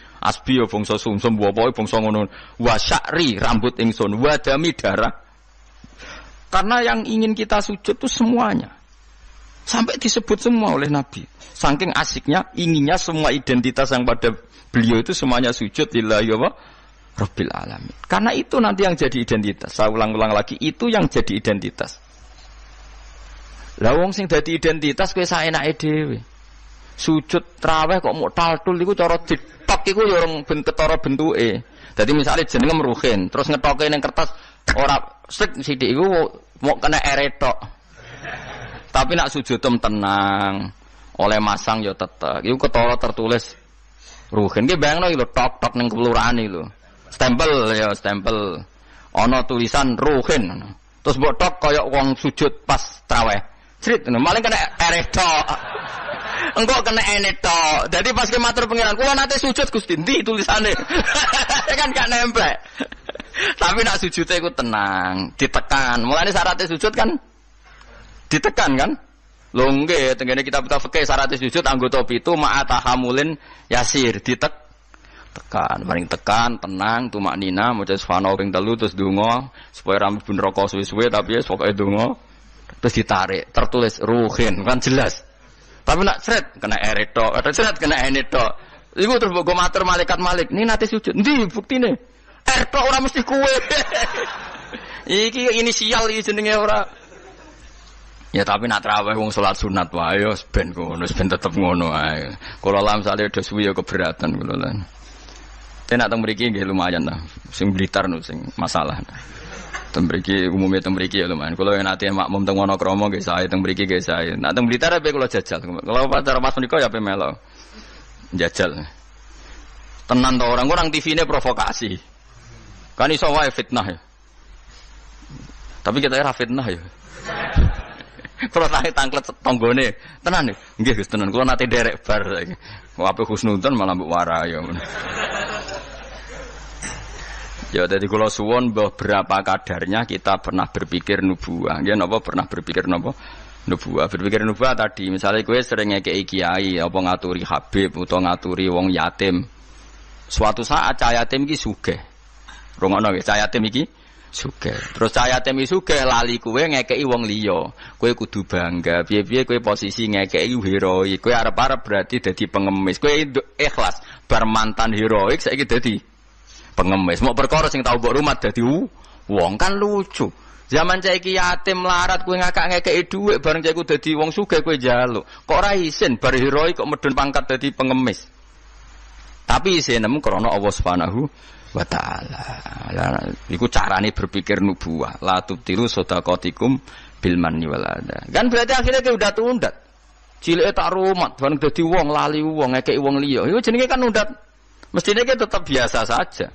ya bangsa sumsum, wa pokoke bangsa ngono, wa sya'ri rambut ingsun, wa dami darah. Karena yang ingin kita sujud itu semuanya. Sampai disebut semua oleh Nabi. Saking asiknya, inginnya semua identitas yang pada beliau itu semuanya sujud lillahi wa Rabbil alamin. Karena itu nanti yang jadi identitas. Saya ulang-ulang lagi, itu yang jadi identitas. Lah wong sing dadi identitas kowe saenake dhewe. Sujud traweh kok mok taltul iku cara ditok iku ya ora ketara bentuke. Dadi misale jenenge Ruhin, terus ngetoke ning kertas ora sik sithik iku mok kena eretok. Tapi nak sujud tenang, oleh masang ya tetep. Iku ketara tertulis Ruhin. Ki bayangno iki lho tok-tok ning kelurahan iki lho. Stempel. Ana tulisan Ruhin. Terus mbok tok kaya wong sujud pas traweh. Crit maling kena eretok. Engko kena enetok. Dadi pas ke matur pengiran, kula nate sujud Gusti, ndi tulisane? Kan gak nempel. Tapi nak sujudnya iku tenang, ditekan. Mulane syaratnya sujud kan ditekan kan? Lho nggih, tengene kitab-kitab fikih syaratnya sujud anggota 7 ma'atahamulin yasir, tekan, paling tekan, tenang, tumaknina, maca subhanallah ping 3 terus donga supaya ra mlebu neraka suwe-suwe tapi ya pokoke donga terus ditarik, tertulis ruhin, kan jelas. Tapi nak sret kena ereto, atau sret kena eneto. Iku terus mbok matur malaikat Malik, "Ini nate sujud." Ndi buktine? Erto ora mesti kuwe. Iki inisial iki jenenge ora. Ya tapi nak traweh wong salat sunat wae yo ben ngono, ben tetep ngono ae. Kula lam sale do suwi yo keberatan kula lan. Tenak teng mriki nggih lumayan lah. Sing Blitar no sing masalah. Teng mriki umume teng mriki ya lumayan. Kula yen ate makmum teng Wonokromo nggih sae, teng mriki nggih sae. Nak teng Blitar ape kula jajal. Kalau pacar Mas menika ya ape melo. Jajal. Tenan to orang TV-ne provokasi. Kan iso wae fitnah ya. Tapi kita ora fitnah ya. Kalau tangklet tonggone, tenan nih, nggih Gus tenan. Kalau nanti derek bar saiki. Kok ape husnudzon malah mbok warai ya. Ya dadi kula suwon berapa kadarnya kita pernah berpikir nubuwah. Nggih napa pernah berpikir napa? Nubuwah. Berpikir nubuwah tadi, misalnya kowe sering ngekeki kiai apa ngaturi habib utawa ngaturi wong yatim. Suatu saat cah yatim iki sugih. Rungokno nggih, cah yatim iki sugih. Terus cah yatim iki sugih lali kowe ngekeki wong liya. Kowe kudu bangga. Piye-piye kowe posisi ngekeki heroik. Kowe arep-arep berarti dadi pengemis. Kowe ikhlas bar mantan heroik saiki dadi pengemis. Mau perkara sing tau mbok rumat dadi wong kan lucu. Zaman saiki yatim larat kowe ngakak ngekeki dhuwit bareng cah iku dadi wong sugih kowe njaluk. Kok ora isin bar heroik kok medun pangkat dadi pengemis. Tapi isinemu krana Allah Subhanahu wa ta'ala. Lah iku carane berpikir nubuwah. La tubtilu shadaqatikum bil manni wal adha. Kan berarti akhirnya kowe udah tundat. Cilike tak rumat bareng dadi wong lali wong ngekeki wong liya. Iku jenenge kan undat. Mestine ki tetap biasa saja.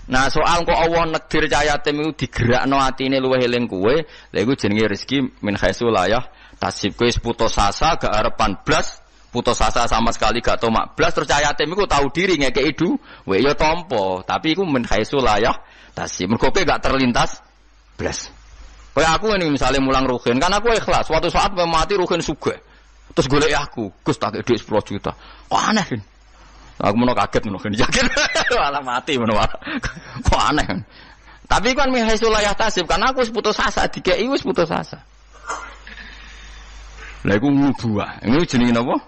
Nah soal kok Allah nekdir cah yatim itu digerakno atine luwih eling kowe, lha iku jenenge rezeki min haitsu la yahtasib. Kowe putus asa gak arepan blas, putus asa sama sekali gak tomak blas terus cah yatim iku tahu diri ngekeki dhuwit ya tampa, tapi iku min haitsu la yahtasib. Mergo kowe gak terlintas blas. Kayak aku ini misalnya mulang ruhin, kan aku ikhlas, suatu saat mati ruhin sugih. Terus golek aku, Gus tak dhuwit 10 juta. Kok aneh kan? Aku mau kaget mau yakin malah mati mau kok aneh kan. Tapi kan mihaisul layah tasib karena aku putus asa dikei wis putus asa. Lah iku nubuwah. Ini jenenge napa?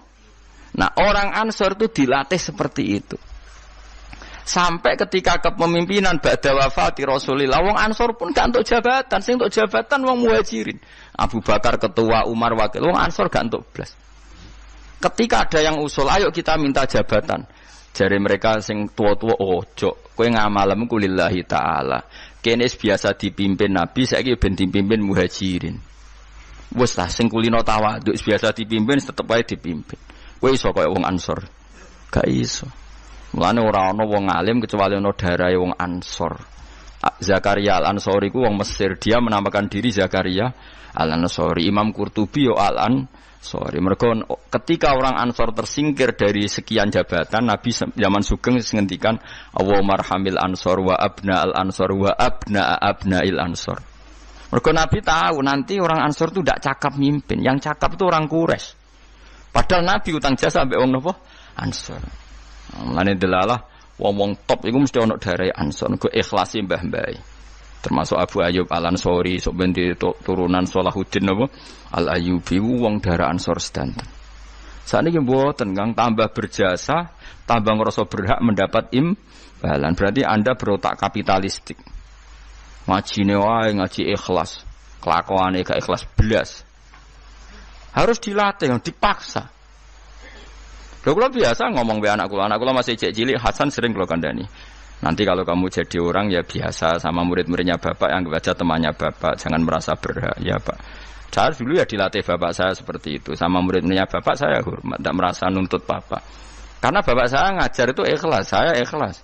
Nah, orang Ansor itu dilatih seperti itu. Sampai ketika kepemimpinan ba'da wafati Rasulillah, wong Ansor pun gak entuk jabatan, sing entuk jabatan wong Muhajirin. Abu Bakar ketua, Umar wakil, wong Ansor gak entuk blas. Ketika ada yang usul, ayo kita minta jabatan. Jari mereka sing tua-tua ojo, kowe ngamalem kulillahi ta'ala. Kene biasa dipimpin Nabi, saiki ben dipimpin Muhajirin. Wes ta sing kulino tawaduk biasa dipimpin tetep wae dipimpin. Kowe iso kaya wong Ansor. Gak iso. Mulane ora ana wong alim kecuali ana darahe wong Ansor. Zakaria Al-Ansori ku wong Mesir, dia menamakan diri Zakaria Al-Ansori. Imam Qurtubi yo Al-Ansori. Mergo ketika orang Ansor tersingkir dari sekian jabatan, Nabi zaman sugeng ngendikan Allahumma arhamil Ansor wa abna al-Ansor wa abna abnail Ansor. Mergo Nabi tahu nanti orang Ansor itu tidak cakap mimpin, yang cakap itu orang Quraisy. Padahal Nabi utang jasa ambek wong napa? Ansor. Mulane delalah wong-wong top iku mesti ana darai Ansor, go ikhlasi mbah-mbah. Termasuk Abu Ayyub Al-Ansori, sok ben turunan Salahuddin napa? Al-Ayyubi wong darah Ansor sedanten. Sakniki mboten Kang tambah berjasa, tambah ngrasa berhak mendapat imbalan. Berarti Anda berotak kapitalistik. Ngajine wae ngaji ikhlas, kelakuane gak ikhlas blas. Harus dilatih, dipaksa. Lho kula biasa ngomong be anak kula masih cilik Hasan sering kula kandhani. Nanti kalau kamu jadi orang ya biasa sama murid-muridnya bapak yang baca temannya bapak, jangan merasa berhak ya pak. Saya dulu ya dilatih bapak saya seperti itu, sama murid-muridnya bapak saya hormat, tidak merasa nuntut bapak. Karena bapak saya ngajar itu ikhlas, saya ikhlas.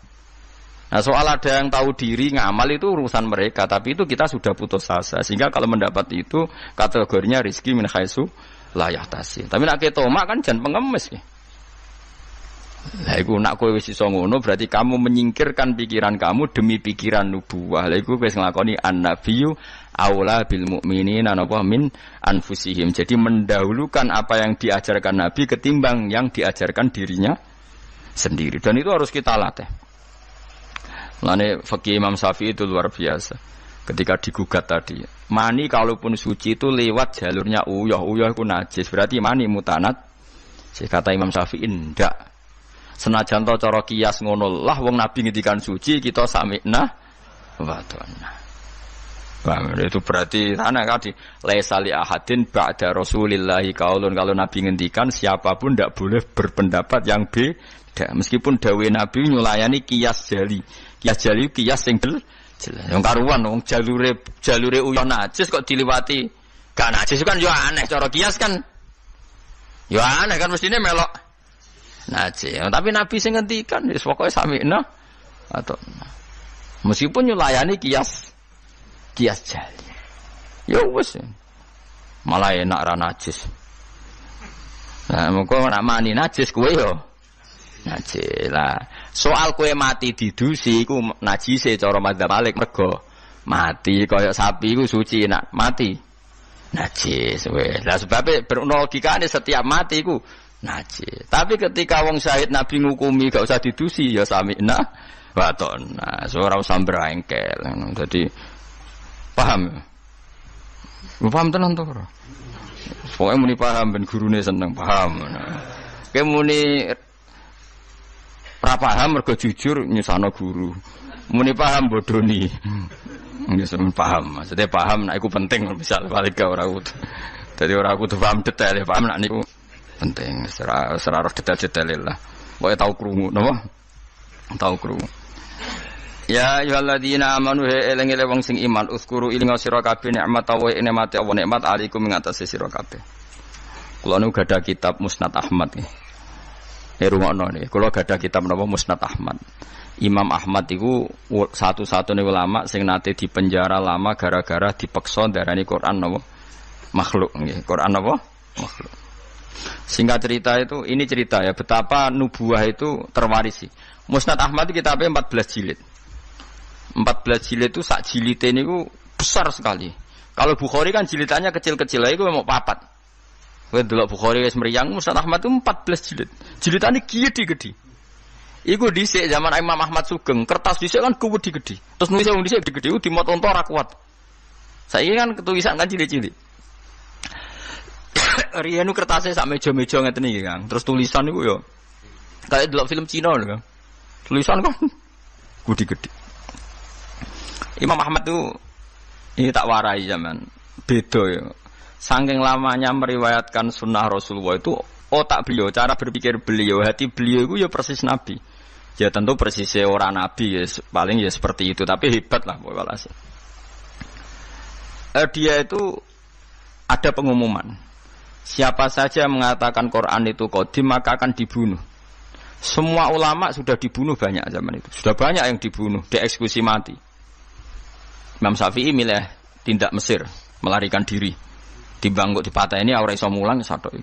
Nah soal ada yang tahu diri ngamal itu urusan mereka, tapi itu kita sudah putus asa. Sehingga kalau mendapat itu kategorinya rizki min haitsu la yahtasib. Tapi nak ketomak kan jan pengemis ya. Lah iku nak kowe wis iso ngono berarti kamu menyingkirkan pikiran kamu demi pikiran nubuwah. Lah iku wis nglakoni an-nabiyyu aula bil mukminina napa min anfusihim. Jadi mendahulukan apa yang diajarkan Nabi ketimbang yang diajarkan dirinya sendiri. Dan itu harus kita latih. Mulane fikih Imam Syafi'i itu luar biasa. Ketika digugat tadi, mani kalaupun suci itu lewat jalurnya uyah itu najis. Berarti mani mutanat. Kata Imam Syafi'i ndak. Senajan to cara kias ngono lah wong Nabi ngendikan suci kita sami'na wa ta'na. Paham itu berarti ana kadi laisa li ahadin ba'da Rasulillah qaulun kalau Nabi ngendikan siapapun ndak boleh berpendapat yang beda meskipun dawuh Nabi nyulayani kias jali. Kias jali kias sing jelas. Yang karuan wong jalure uyah najis kok diliwati gak najis kan yo aneh cara kias kan. Yo aneh kan mestine melok najis. Tapi Nabi sing ngendikan wis pokoke sami'na atau meskipun nyulayani kias jali. Ya wis. Malah enak ra najis. Nah, mengko nek mani najis kowe yo najis lah. Soal kowe mati didusi iku najise cara madzhab Malik mergo mati kaya sapi iku suci nak mati najis weh. Lah sebabe berlogikane setiap mati iku najis. Tapi ketika wong syahid Nabi ngukumi gak usah didusi ya sami'na wa ta'na. Ora usah brengkel. Dadi paham? Paham tenan to ora? Pokoke muni paham ben gurune seneng paham. Kowe muni ora paham mergo jujur nyusahno guru. Muni paham bodoni. Nggih paham. Maksudnya paham nek iku penting misal balik ke ora kudu. Dadi ora kudu paham detail, paham nek niku penting. Ora detail-detail lah. Pokoke tau krungu napa? Tau krungu. Ya ayyuhalladzina amanu eling-eling wong sing iman uskuru ilinga sira kabeh nikmat Allah nikmate Allah nikmat alaikum ing atase sira kabeh. Kula nu gadah kitab Musnad Ahmad nggih. Rungokno niki, kula gadah kitab napa Musnad Ahmad. Imam Ahmad iku satu-satunya ulama sing nate dipenjara lama gara-gara dipeksa darani Quran napa makhluk nggih. Quran napa makhluk. Singkat cerita itu ini cerita ya betapa nubuah itu terwarisi. Musnad Ahmad itu kitabnya 14 jilid. 14 jilid itu sak jilite niku besar sekali. Kalau Bukhari kan jilidannya kecil-kecil, iku mau papat. Kowe delok Bukhari wis mriyang, Musnad Ahmad itu 14 jilid. Jilidane gede-gede. Iku dhisik zaman Imam Ahmad Sugeng, kertas dhisik kan gede-gede. Terus nulis wong dhisik gede-gede iku dimot onto ora kuat. Saiki kan tulisan kan cilik-cilik. Riyen nu kertasnya sak meja-meja ngeten iki, Kang. Terus tulisan niku yo kayak delok film Cina lho, Kang. Tulisan kan gede-gede. Imam Ahmad tuh ini tak warai zaman beda ya. Saking lamanya meriwayatkan sunnah Rasulullah itu otak beliau, cara berpikir beliau, hati beliau itu ya persis Nabi. Ya tentu persisnya orang Nabi ya paling ya seperti itu, tapi hebat lah walhasil. Dia itu ada pengumuman. Siapa saja mengatakan Quran itu qadim maka akan dibunuh. Semua ulama sudah dibunuh banyak zaman itu. Sudah banyak yang dibunuh, dieksekusi mati. Imam Syafi'i milih tindak Mesir, melarikan diri. Dibangkuk dipateni ora iso mulang satok.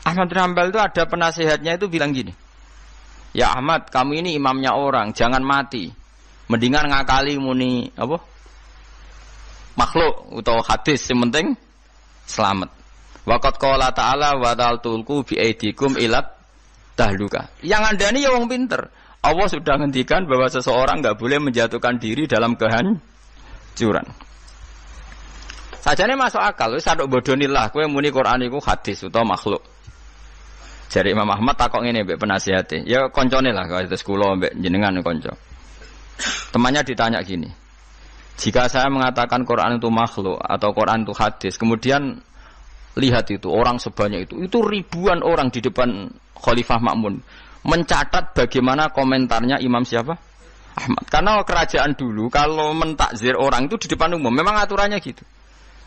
Ahmad bin Hanbal itu ada penasihatnya itu bilang gini. Ya Ahmad, kamu ini imamnya orang, jangan mati. Mendingan ngakali muni apa? Makhluk atau hadis yang penting selamat. Waqat qala ta'ala wa taltulqu bi aidikum ilat tahluka. Yang andani ya wong pinter. Allah sudah ngendikan bahwa seseorang enggak boleh menjatuhkan diri dalam kehancuran. Sajane masuk akal, wis sadok bodonilah kowe muni Quran iku hadis utawa makhluk. Jare Imam Ahmad takok ngene mbek penasihate. Ya koncone lah kados kula mbek jenengan kanca. Temannya ditanya gini. Jika saya mengatakan Quran itu makhluk atau Quran itu hadis, kemudian lihat itu orang sebanyak itu ribuan orang di depan Khalifah Ma'mun mencatat bagaimana komentarnya Imam siapa? Ahmad. Karena kerajaan dulu kalau mentakzir orang itu di depan umum, memang aturannya gitu.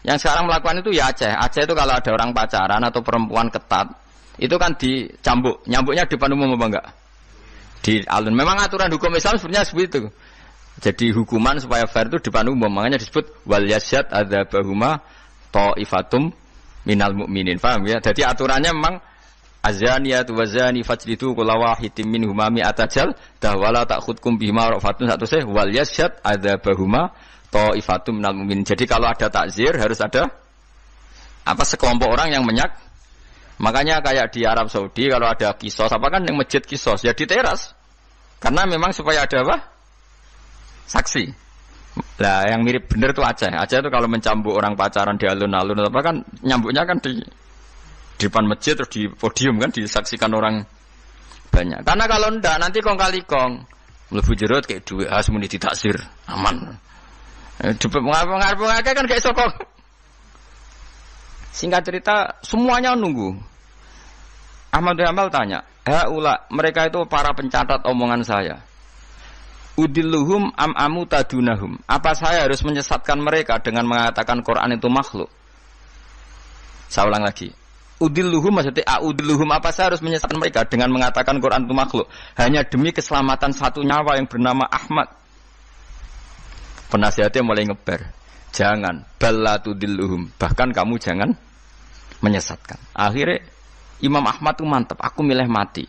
Yang sekarang melakukan itu ya Aceh. Aceh itu kalau ada orang pacaran atau perempuan ketat, itu kan dicambuk. Nyambuknya di depan umum apa enggak? Di alun. Memang aturan hukum Islam sebenarnya seperti itu. Jadi hukuman supaya fair itu di depan umum. Makanya disebut wal yasyad adzabahuma ta'ifatum minal mu'minin. Paham ya? Jadi aturannya memang azaniyatu wazani fajlidu kulla wahidin minhuma mi'ata jaldah wala ta'khudkum bihima rafatun satu seh wal yashhad adzabahuma ta'ifatum minal mu'minin. Jadi kalau ada takzir harus ada sekelompok orang yang Makanya kayak di Arab Saudi kalau ada kisos apa kan yang masjid kisos ya di teras. Karena memang supaya ada saksi. Lah yang mirip bener tuh Aceh. Aceh itu kalau mencambuk orang pacaran di alun-alun apa kan nyambuknya kan di depan masjid terus di podium kan disaksikan orang banyak. Karena kalau ndak nanti kong kali kong mlebu jero kayak duit muni ditaksir aman. Cepet ngarep kan kayak sokong. Singkat cerita semuanya nunggu. Ahmad bin Hanbal tanya, haula mereka itu para pencatat omongan saya. Udilluhum am amu tadunahum. Apa saya harus menyesatkan mereka dengan mengatakan Quran itu makhluk? Saya ulang lagi. Udilluhum maksudnya udilluhum apa saya harus menyesatkan mereka dengan mengatakan Quran itu makhluk hanya demi keselamatan satu nyawa yang bernama Ahmad. Penasihatnya mulai ngeber. Jangan ballatudilluhum. Bahkan kamu jangan menyesatkan. Akhirnya Imam Ahmad itu mantap. Aku milih mati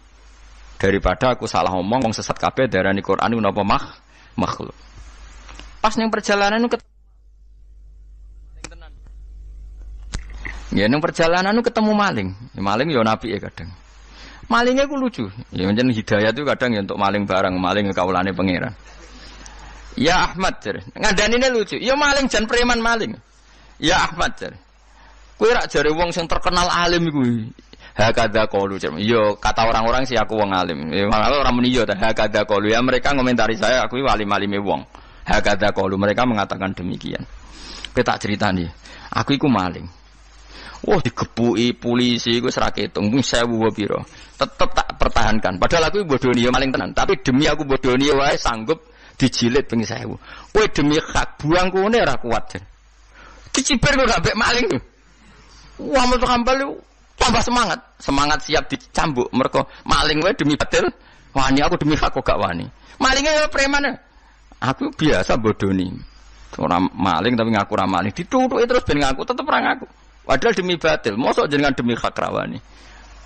daripada aku salah ngomong wong sesat kabeh darani Quran itu napa makhluk. Pas ning perjalanan itu ning perjalanan itu ketemu maling. Ya, maling ya nabi ya kadang. Malingnya ku lucu. Ya pancen hidayah itu kadang ya untuk maling barang, maling kaulane pangeran. Ya Ahmad jar. Ngadanine lucu. Ya maling jan preman maling. Ya Ahmad jar. Kowe rak jare wong sing terkenal alim iku. Hakadha qaulu. Yo kata orang-orang sih aku wong alim. Ya orang muni yo ta hakadha qaulu. Ya mereka ngomentari saya aku alim-alime wong. Hakadha qaulu mereka mengatakan demikian. Kowe tak critani. Aku iku maling. Wah digepuki polisi iku ora ketung 1000 piro. Tetep tak pertahankan. Padahal aku bodoni yo maling tenan, tapi demi aku bodoni wae sanggup dijilid ping 1000. Kowe demi hak buang kene ora kuat. Dicipir kok gak mek maling. Wah Ahmad bin Hanbal tambah semangat siap dicambuk mergo maling wae demi batil wani aku demi hak kok gak wani malingnya ya preman aku biasa bodoni ora maling tapi ngaku ora maling ditutuki terus ben ngaku tetep ora ngaku padahal demi batil mosok jenengan demi hak rawani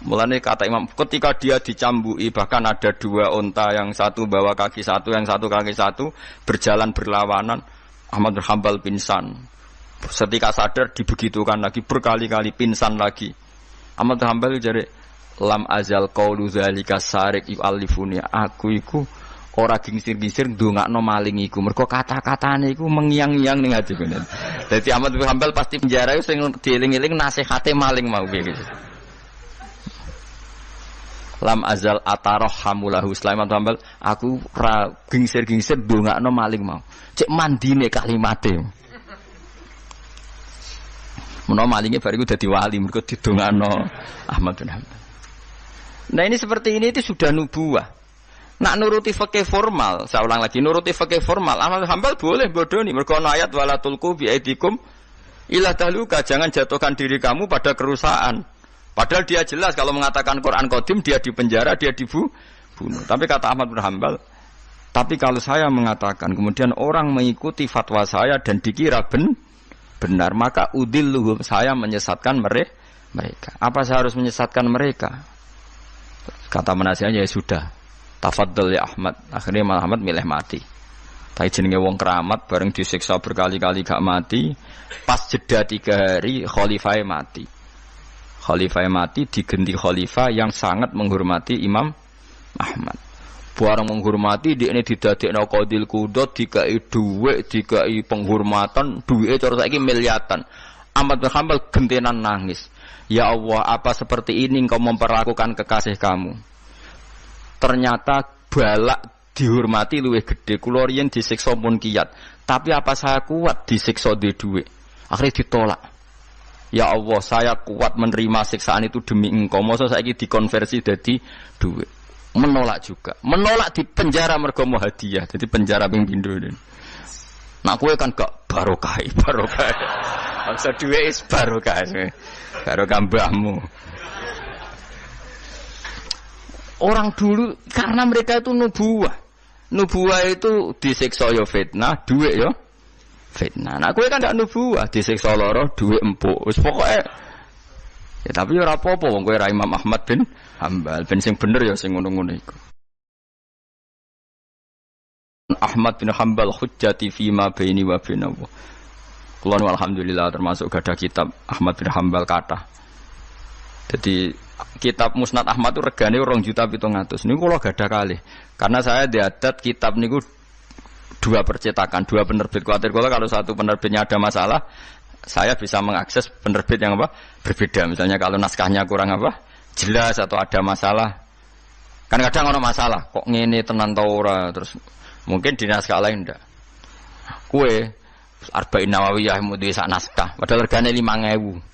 mulane kata Imam ketika dia dicambuki bahkan ada 2 unta yang satu bawa kaki satu yang satu kaki satu berjalan berlawanan Ahmad bin Hanbal pingsan setika sadar dibegitukan lagi berkali-kali pingsan lagi. Ahmad bin Hanbal jare lam azal qaulu zalika sarik yu'allifuni. Aku iku ora gingsir-gingsir ndongakno maling iku. Mergo kata-katane iku mengiang-iang ning ati kene. Dadi Ahmad bin Hanbal pasti penjara sing dieling-eling nasihate maling mau piye gitu. Lam azal atarhamulahu Sulaiman bin Hanbal aku ora gingsir-gingsir ndongakno maling mau. Cek mandine kalimate. Menawa malingnya bariku dadi wali mergo didongakno Ahmad bin Hanbal. Nah ini seperti ini itu sudah nubuwah. Nak nuruti fikih formal, saya ulang lagi nuruti fikih formal, Ahmad bin Hanbal boleh bodoni mergo ana ayat wala tulqu bi aidikum ila tahluka, jangan jatuhkan diri kamu pada kerusakan. Padahal dia jelas kalau mengatakan Quran qadim dia dipenjara, dia dibunuh. Tapi kata Ahmad bin Hanbal, tapi kalau saya mengatakan kemudian orang mengikuti fatwa saya dan dikira benar, maka udilluhum saya menyesatkan mereka. Apa saya harus menyesatkan mereka? Kata penasihatnya ya sudah. Tafaddal ya Ahmad. Akhirnya Ahmad milih mati. Tapi jenenge wong keramat bareng disiksa berkali-kali gak mati. Pas jeda 3 hari khalifah mati. Khalifah mati diganti khalifah yang sangat menghormati Imam Ahmad. Barang menghormati dia ini didadekno qadil qudot dikai dhuwit dikai penghormatan dhuwite cara saiki miliatan. Ahmad bin Hanbal gentenan nangis. Ya Allah, apa seperti ini engkau memperlakukan kekasih kamu? Ternyata balak dihormati luwih gede. Kula riyen disiksa pun kiyat, tapi apa saya kuat disiksa di dhuwit? Akhirnya ditolak. Ya Allah, saya kuat menerima siksaan itu demi engkau. Masa saiki dikonversi dadi dhuwit? Menolak juga, menolak di penjara mergo mau hadiah, jadi penjara ping pindho. Nak kowe kan gak barokah. Maksud duwe is barokah mbahmu. Orang dulu karena mereka itu nubuwah itu disiksa yo fitnah, duwe yo fitnah. Nak kowe kan gak nubuwah, disiksa lara, duwe empuk. Wis pokoke Ya tapi ora apa-apa wong kowe ra Imam Ahmad bin Hambal, ben sing bener ya sing ngono-ngono iku. Ahmad bin Hambal hujjati fima baini wa bainahu. Kula nu alhamdulillah termasuk gadah kitab Ahmad bin Hambal kathah. Jadi kitab Musnad Ahmad itu regane 2.700.000. Niku kula gadah kalih. Karena saya diadat kitab niku 2 percetakan, 2 penerbit. Kuatir kula kalau satu penerbitnya ada masalah, saya bisa mengakses penerbit yang apa? Berbeda. Misalnya kalau naskahnya kurang apa? Jelas atau ada masalah. Kan kadang ada masalah, kok ngene tenan ta ora, terus mungkin di naskah lain ndak. Kue Arba'in Nawawiyah mudhi sak naskah, padahal regane 5.000.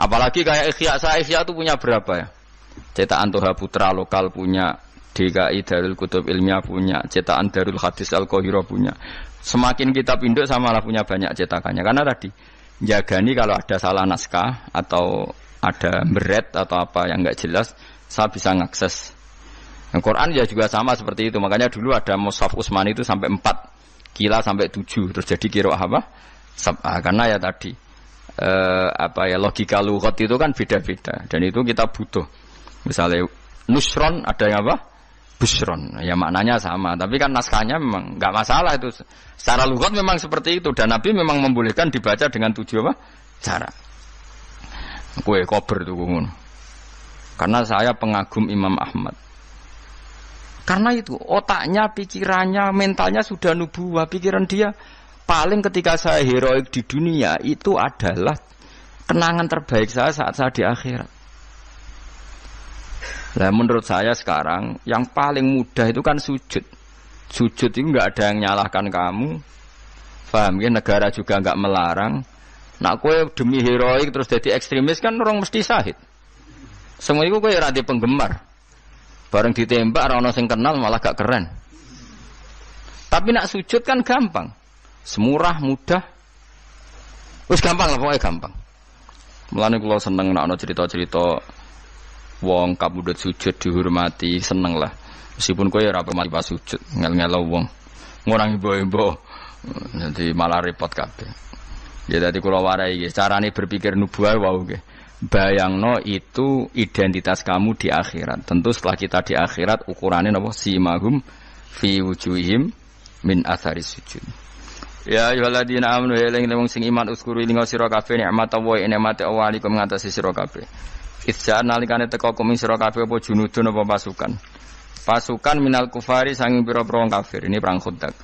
Apalagi kayak Ihya itu punya berapa ya? Cetakan Toha Putra lokal punya, DKI Darul Kutub Ilmiah punya, cetakan Darul Hadis Al-Qahirah punya. Semakin kitab induk samalah punya banyak cetakannya. Karena tadi jagani kalau ada salah naskah atau ada beret atau apa yang enggak jelas, saya bisa ngakses. Al-Quran ya juga sama seperti itu. Makanya dulu ada Mushaf Utsmani itu sampai 4, Kila sampai 7. Terus jadi qiraah apa? Sab'ah. Karena ya tadi logika lughat itu kan beda-beda. Dan itu kita butuh. Misalnya nusron ada yang apa? Busron. Ya maknanya sama. Tapi kan naskahnya memang enggak masalah itu. Secara lughat memang seperti itu. Dan Nabi memang membolehkan dibaca dengan 7 apa? Cara. Kue kober itu ngono. Karena saya pengagum Imam Ahmad. Karena itu otaknya, pikirannya, mentalnya sudah nubuwah. Pikiran dia paling ketika saya heroik di dunia itu adalah kenangan terbaik saya saat saya di akhirat. Nah, menurut saya sekarang yang paling mudah itu kan sujud. Sujud itu nggak ada yang nyalahkan kamu. Paham ya? Negara juga nggak melarang. Nak kowe demi heroik terus jadi ekstremis kan orang mesti syahid. Semua itu kowe ora di penggemar. Bareng ditembak ora ono sing kenal malah gak keren. Tapi nak sujud kan gampang. Semurah, mudah. Wis gampang lah pokoknya gampang. Mulane kula seneng nek ana cerita-cerita wong kabudut sujud dihormati, seneng lah. Meskipun kowe ora pamali pas sujud, ngel-ngelo wong. Ngurang imbo-imbo. Jadi malah repot kabeh. Ya dadi kula warai iki, carane berpikir nubuwah wau nggih. Bayangno itu identitas kamu di akhirat. Tentu setelah kita di akhirat ukurannya napa simahum fi wujuhihim min athari sujud. Ya ayyuhalladzina amanu eling wong sing iman uskuru ing sira kabeh nikmat Allah nikmate Allah alikum ngatasi sira kabeh. Idza nalikane teka kum sira kabeh apa junudun apa pasukan. Pasukan minal kufari sanging pira-pira kafir. Ini perang Khandaq.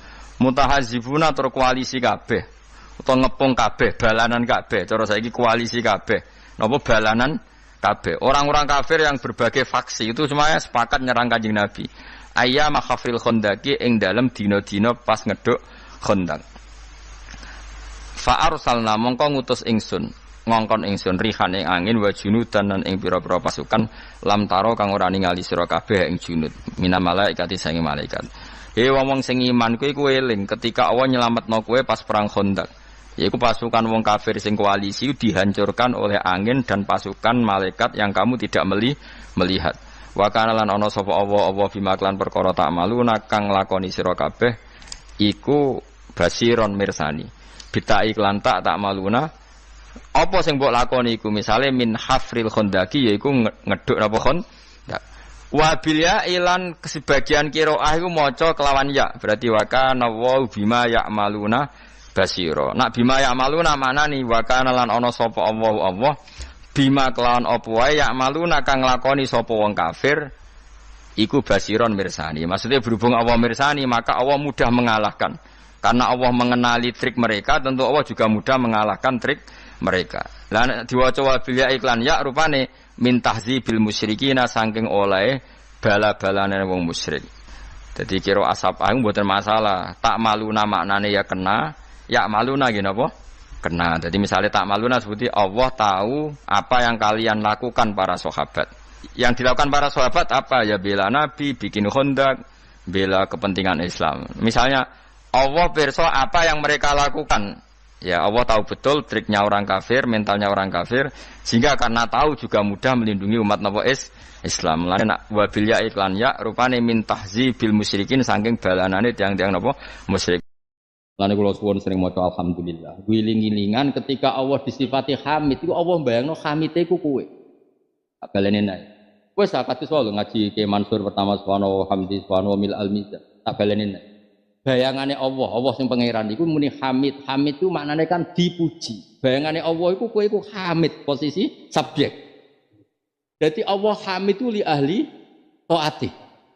Mutahazibuna tur koalisi kabeh. Utawa ngepung kabeh, balanan kabeh. Cara saiki koalisi kabeh. Napa balanan kabeh. Orang-orang kafir yang berbagai faksi itu semuanya sepakat nyerang Kanjeng Nabi. Ayyam khafil Khandaqi ing dalem dina-dina pas ngeduk Khandaq. Fa arsalna mongko ngutus ingsun, ngongkon ingsun rihan ing angin wa junudan lan ing pira-pira pasukan lam taro kang ora ningali sira kabeh ing junud. Mina malaikati sange malaikat. Wong sing iman kuwi eling ketika Allah nyelametno kowe pas perang Khandaq. Yaitu pasukan wong kafir sing koalisi dihancurkan oleh angin dan pasukan malaikat yang kamu tidak melihat. Wa kana lan ana sapa Allah bima klan perkara tak maluna kang lakoni sira kabeh iku basiron mirsani. Bita iklan tak maluna apa sing mbok lakoni iku misale min hafril Khandaqi yaiku ngeduk napa Khandaq. Wa bil ya ilan sebagian qiraah iku maca kelawan ya berarti wa kana wa bima ya'maluna basiro. Nak bima ya'maluna manani wa kana lan ana sapa Allah bima kelawan apa wae ya'maluna kang nglakoni sapa wong kafir iku basiron mirsani. Maksudnya berhubung Allah mirsani maka Allah mudah mengalahkan. Karena Allah mengenali trik mereka, tentu Allah juga mudah mengalahkan trik mereka. Lah diwaca wa bil ya iklan ya rupane min tahzibil musyrikina saking oleh bala-balane wong musyrik. Jadi kira asap aku mboten masalah. Tak maluna maknane ya kena. Ya maluna gini apa? Kena. Jadi misalnya tak maluna seperti Allah tahu apa yang kalian lakukan para sahabat. Yang dilakukan para sahabat apa? Ya bela Nabi, bikin Khandaq, bela kepentingan Islam. Misalnya Allah pirsa apa yang mereka lakukan. Ya Allah tahu betul triknya orang kafir, mentalnya orang kafir, sehingga karena tahu juga mudah melindungi umat Nabi Islam. Lan wabil ya iklan ya rupane min tahzibil musyrikin saking balanane tiang-tiang napa musyrik. Lan kula suwun sering maca alhamdulillah. Wiling-wilingan ketika Allah disifati Hamid, iku Allah mbayangno Hamide iku kowe. Tak baleni nae. Wes kados wae ngaji Ki Mansur pertama subhanahu wa hamdi subhanahu wa mil al-mizan. Tak baleni nae. Bayangane Allah sing pangeran iku muni Hamid. Hamid itu maknane kan dipuji. Bayangane Allah iku kowe iku Hamid, posisi subjek. Jadi Allah Hamid itu li ahli taati.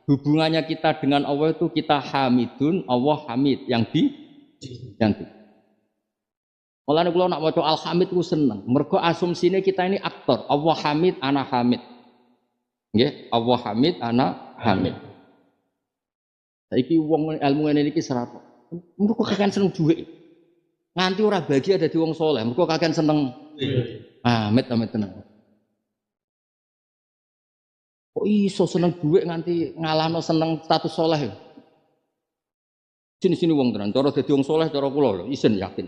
Hubungannya kita dengan Allah itu kita Hamidun, Allah Hamid yang di. Mulane kula nak maca Al-Hamid ku seneng. Mergo asumsine kita ini aktor. Allah Hamid, ana Hamid. Nggih, Allah Hamid, ana Hamid. Saiki wong ilmu ngene iki serap. Mergo kakean seneng dhuwit. Nganti ora bahagia dadi wong saleh, mergo kakean seneng. Hamid tenan. Kok iso seneng dhuwit nganti ngalahno seneng status saleh. Sini wong tenan, cara dadi wong saleh cara kula lho, isen yakin.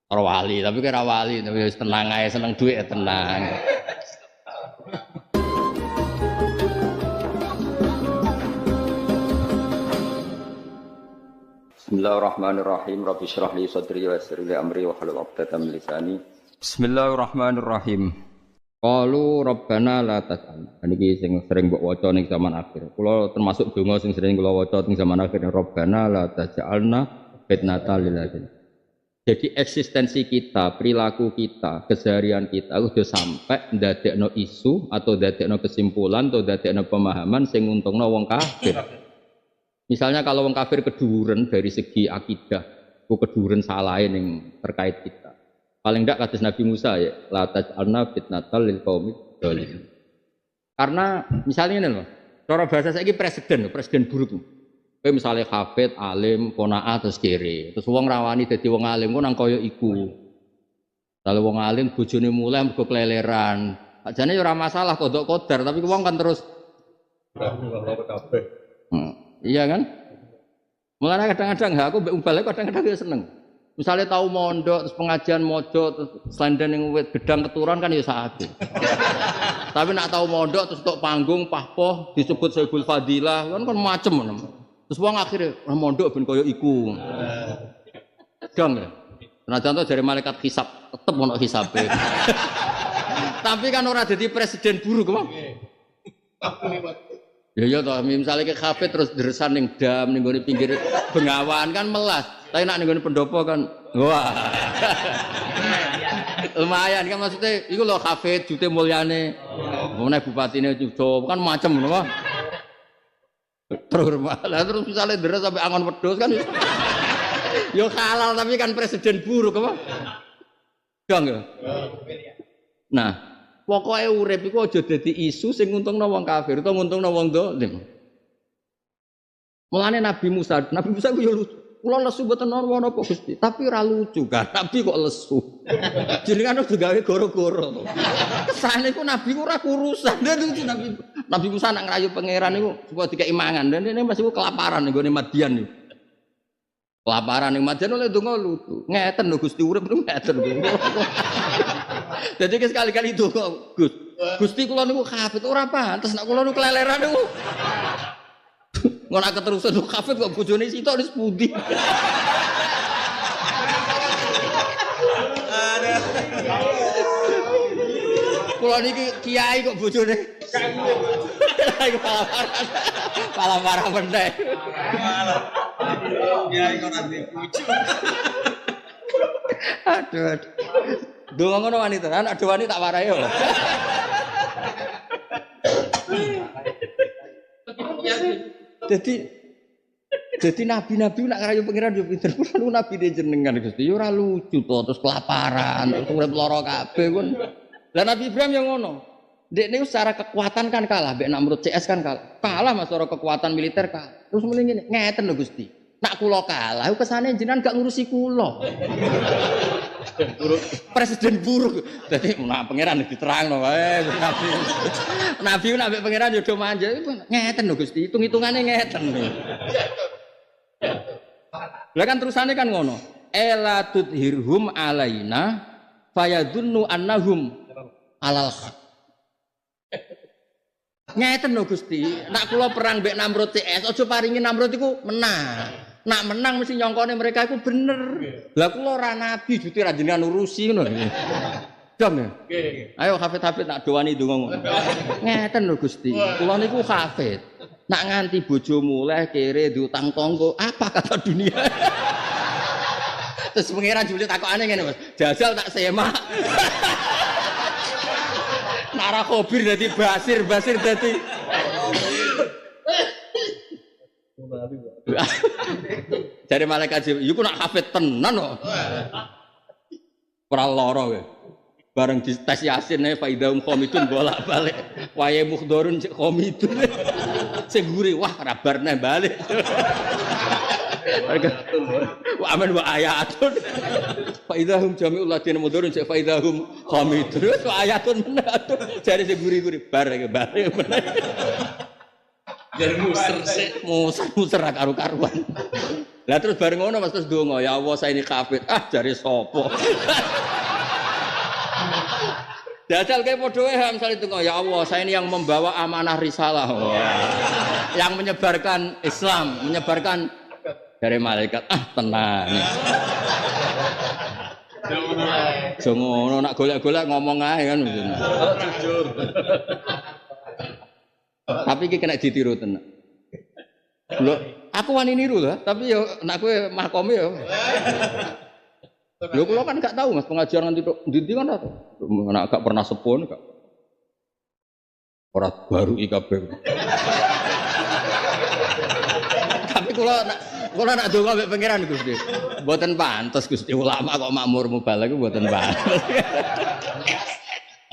Cara wali, tapi kira wali, tapi wis tenang ae, seneng dhuwit ya tenang. Bismillahirrahmanirrahim. Rabbi shrah li sadri wa yassir li amri wa hlul 'uqdatam min lisani. Bismillahirrahmanirrahim. Qalu rabbana la taj'alna. Niki sing sering mbok waca ning zaman akhir. Kula termasuk donga sing sering kula waca ning zaman akhir, rabbana la taj'alna fitnatal lil ladzin. Jadi eksistensi kita, perilaku kita, keseharian kita udah sampai ndadekno isu atau ndadekno kesimpulan atau ndadekno pemahaman sing nguntungno wong kafir. Misalnya kalau wong kafir keduren dari segi akidah, ku keduren salahe ning terkait kita. Paling ndak kados Nabi Musa ya, la taj'alna fitnatal lil qaumid dzalimin. Karena misalnya ini loh, cara bahasa saiki presiden buruk. Kowe misale hafid, alim, qanaah terus kere. Terus wong rawani dadi wong alim ku nang kaya iku. Kalau wong alim bojone mulai mergo keleleran. Ajane ya ora masalah kodok kodar, tapi wong kan terus iya kan? Mulane kadang-kadang aku mbek umbal kadang-kadang ya seneng. Misalnya tahu mondok terus pengajian mojo terus slandan ning wit gedang keturunan kan ya sakit. Tapi nak tahu mondok terus tok panggung pahpoh disebut Sayyidul Fadilah kan macem. Terus wong akhire mondok ben koyo iku. Dong ya. Senajan to jare malaikat hisab tetep ono hisabe. Tapi kan ora dadi presiden buruk kok. Ya toh, misalnya ke kafe terus deresan ning dam ning gone pinggir Bengawan kan melas. Tapi nak ning gone pendopo kan wah. Lumayan kan maksudnya iku lho kafe jute mulyane. Meneh bupatine Cucup kan macem ngono. Terus misalnya deres sampai angon wedhus kan yo halal tapi kan presiden buruk apa? Dong ya. Nah, pokoknya urip iku aja dadi isu sing nguntungno wong kafir utawa nguntungno wong dolim. Mulane Nabi Musa ku yo lucu. Kula lesu mboten ana apa Gusti, tapi ora lucu kan. Nabi kok lesu. Jenengan udah gawe goro-goro. Kesane ku Nabi ku ora kurusan. Lucu Nabi Musa nak ngrayu pangeran niku supaya dikeki mangan. Dan ini masih kelaparan ning gone Madian niku. Kelaparan ning Madian oleh donga lucu. Ngeten lho Gusti urip niku ngeten. Jadi sekali-kali itu kok Gusti kula niku kafir ora pantes nek kula niku keleleran niku. Ngono keterusan kok kafir kok bojone sitok wis pundi. Kula niki kiai kok bojone. Pala parah meneh. Kiai kok nanti bojo. Aduh. Donga ngono wanita, anak do wanita tak warai yo. Jadi nabi-nabi nak ngarayu pangeran yo pinter. Kulo nabi de jenengan Gusti. Yo ora lucu to terus kelaparan, terus urip lara kabeh kon. Lah Nabi Ibrahim yang ngono. Dekne secara kekuatan kan kalah, mbek Namrud CS kan kalah. Kalah Mas secara kekuatan militer kalah. Terus muni ngene, ngeten lho Gusti. Nak kula kalah, kesane jenengan gak ngurusi kula. Presiden buruk. Dadi nak pangeran diterangno wae Nabi. Nabi nak mbek pangeran yo do manja. Ngeten lho Gusti, hitung-hitungane ngeten lho. Lah kan terusane kan ngono. Ela tudhirhum alaina fayadunnu annahum alal haq. Ngeten lho Gusti, nak kula perang mbek Namrud CS, aja paringi Namrud iku menang. Nak menang mesti nyongkone mereka itu bener. Lah kula ora nabi juti ra jenengan urusi ngono. Dong ya. Ayo hafid-hafid nak dowani donga ngono. Ngeten lho Gusti. Kula niku hafid. Nak nganti bojo muleh kere diutang tangga, apa kata dunia? Terus pengiran Juli takokane ngene Mas. Jajal tak semak. Nara khobir dadi basir dadi Jadi malaikat Jibril, iku nak hafid tenan kok. Ora lara kowe. Bareng di tes Yasin fa idahum khamidun bolak-balik. Wae mukhdorun cek khamidun. Sing guri wah rabarne balik. Wa aman wa ayatun. Fa idahum jami'ul ladina mudhurun cek fa idahum khamidun. Wa ayatun menatu. Jare sing guri-guri bar balik. Jar muser karo-karuan. Lah terus bareng ngono Mas terus ndonga, ya Allah saya ini kafir. Jare sapa? Dadal kayak padha wae misale ndonga, ya Allah saya ini yang membawa amanah risalah. Yang menyebarkan Islam, menyebarkan dari malaikat. Tenang. Jongono nak golek-golek ngomong ae kan. Jujur. Tapi iki kena ditiru tenan. Lho, aku wani niru lah, tapi yo nek kowe mahkome yo. Lho kula kan gak tahu Mas pengajian nanti ndi kan ora. Nek gak pernah sepon gak. Ora baru kabeh. Tapi kula nak donga mbek pangeran Gusti. Mboten pantes Gusti ulama kok makmur mubalek mboten pantes.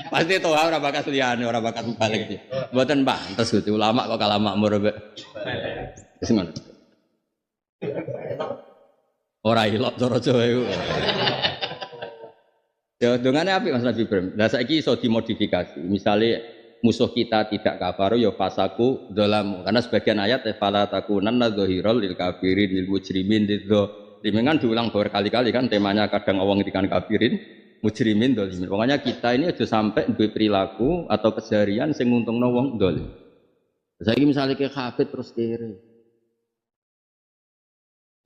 Pasti toh ora bakat liyane, ora bakat balik iki. Mboten pantes Gusti ulama kok kalah makmur mbek. Wis ngono. Ora ilok cara Jawa iku. Ya dongane apik Mas Nabi Ibrahim. Lah saiki iso dimodifikasi. Misale musuh kita tidak kafar ya fasaku dzalamu. Karena sebagian ayat fala takunanna dzahirul lil kafirin lil mujrimin dzzo. Dimengan diulang berkali-kali kan temanya kadang wong ngendikan kafirin mujrimin dzalimin. Pokoknya kita ini aja sampai duwe perilaku atau keseharian sing nguntungno wong dolim. Saiki misale ke hafid terus kere.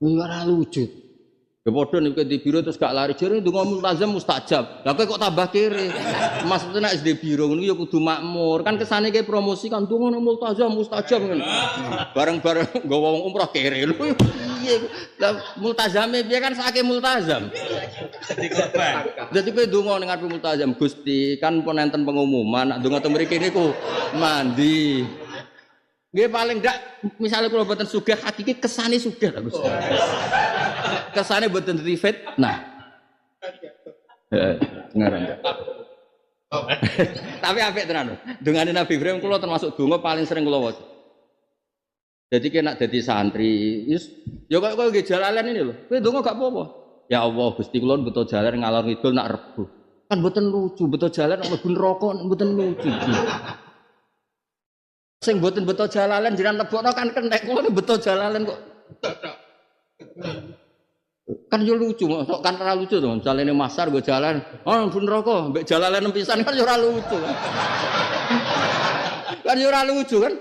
Ora lucu. Ya padha nek di biro terus gak lari jare ndonga multazam mustajab. Lah kok tambah kere. Maksudnya nek di biro ngono ya kudu makmur. Kan kesane ke promosi kan ndonga multazam mustajab ngono. Bareng-bareng nggawa wong umroh kere lho. Piye? Lah multazame piye kan sake multazam. Dadi kowe ndonga ning arep multazam Gusti kan pun enten pengumuman nek ndonga teng mriki niku mandi. Nggih paling ndak misale kula mboten sugih hakiki kesane sugih lho Gusti. Kesane mboten dadi fitnah. Ngaran. Tapi apik tenan lho. Dungane Nabi Ibrahim kula termasuk donga paling sering kula waca. Jadi kena dadi santri, ya kok nggih jalalan ini lho. Kowe ndonga gak apa-apa. Ya Allah, Gusti kula beto jalan ngalor ngidul nak rebu. Kan mboten lucu, beto jalan nak mlebu neraka mboten lucu. Sing mboten beto jalalan jenengan lebokno kan kenek kula beto jalalan kok. Kan yo lucu, kok kan ora lucu to. Misale ning masar go jalan, mlebu neraka, mbek jalalan pisan kan yo ora lucu. Kan yo ora lucu kan?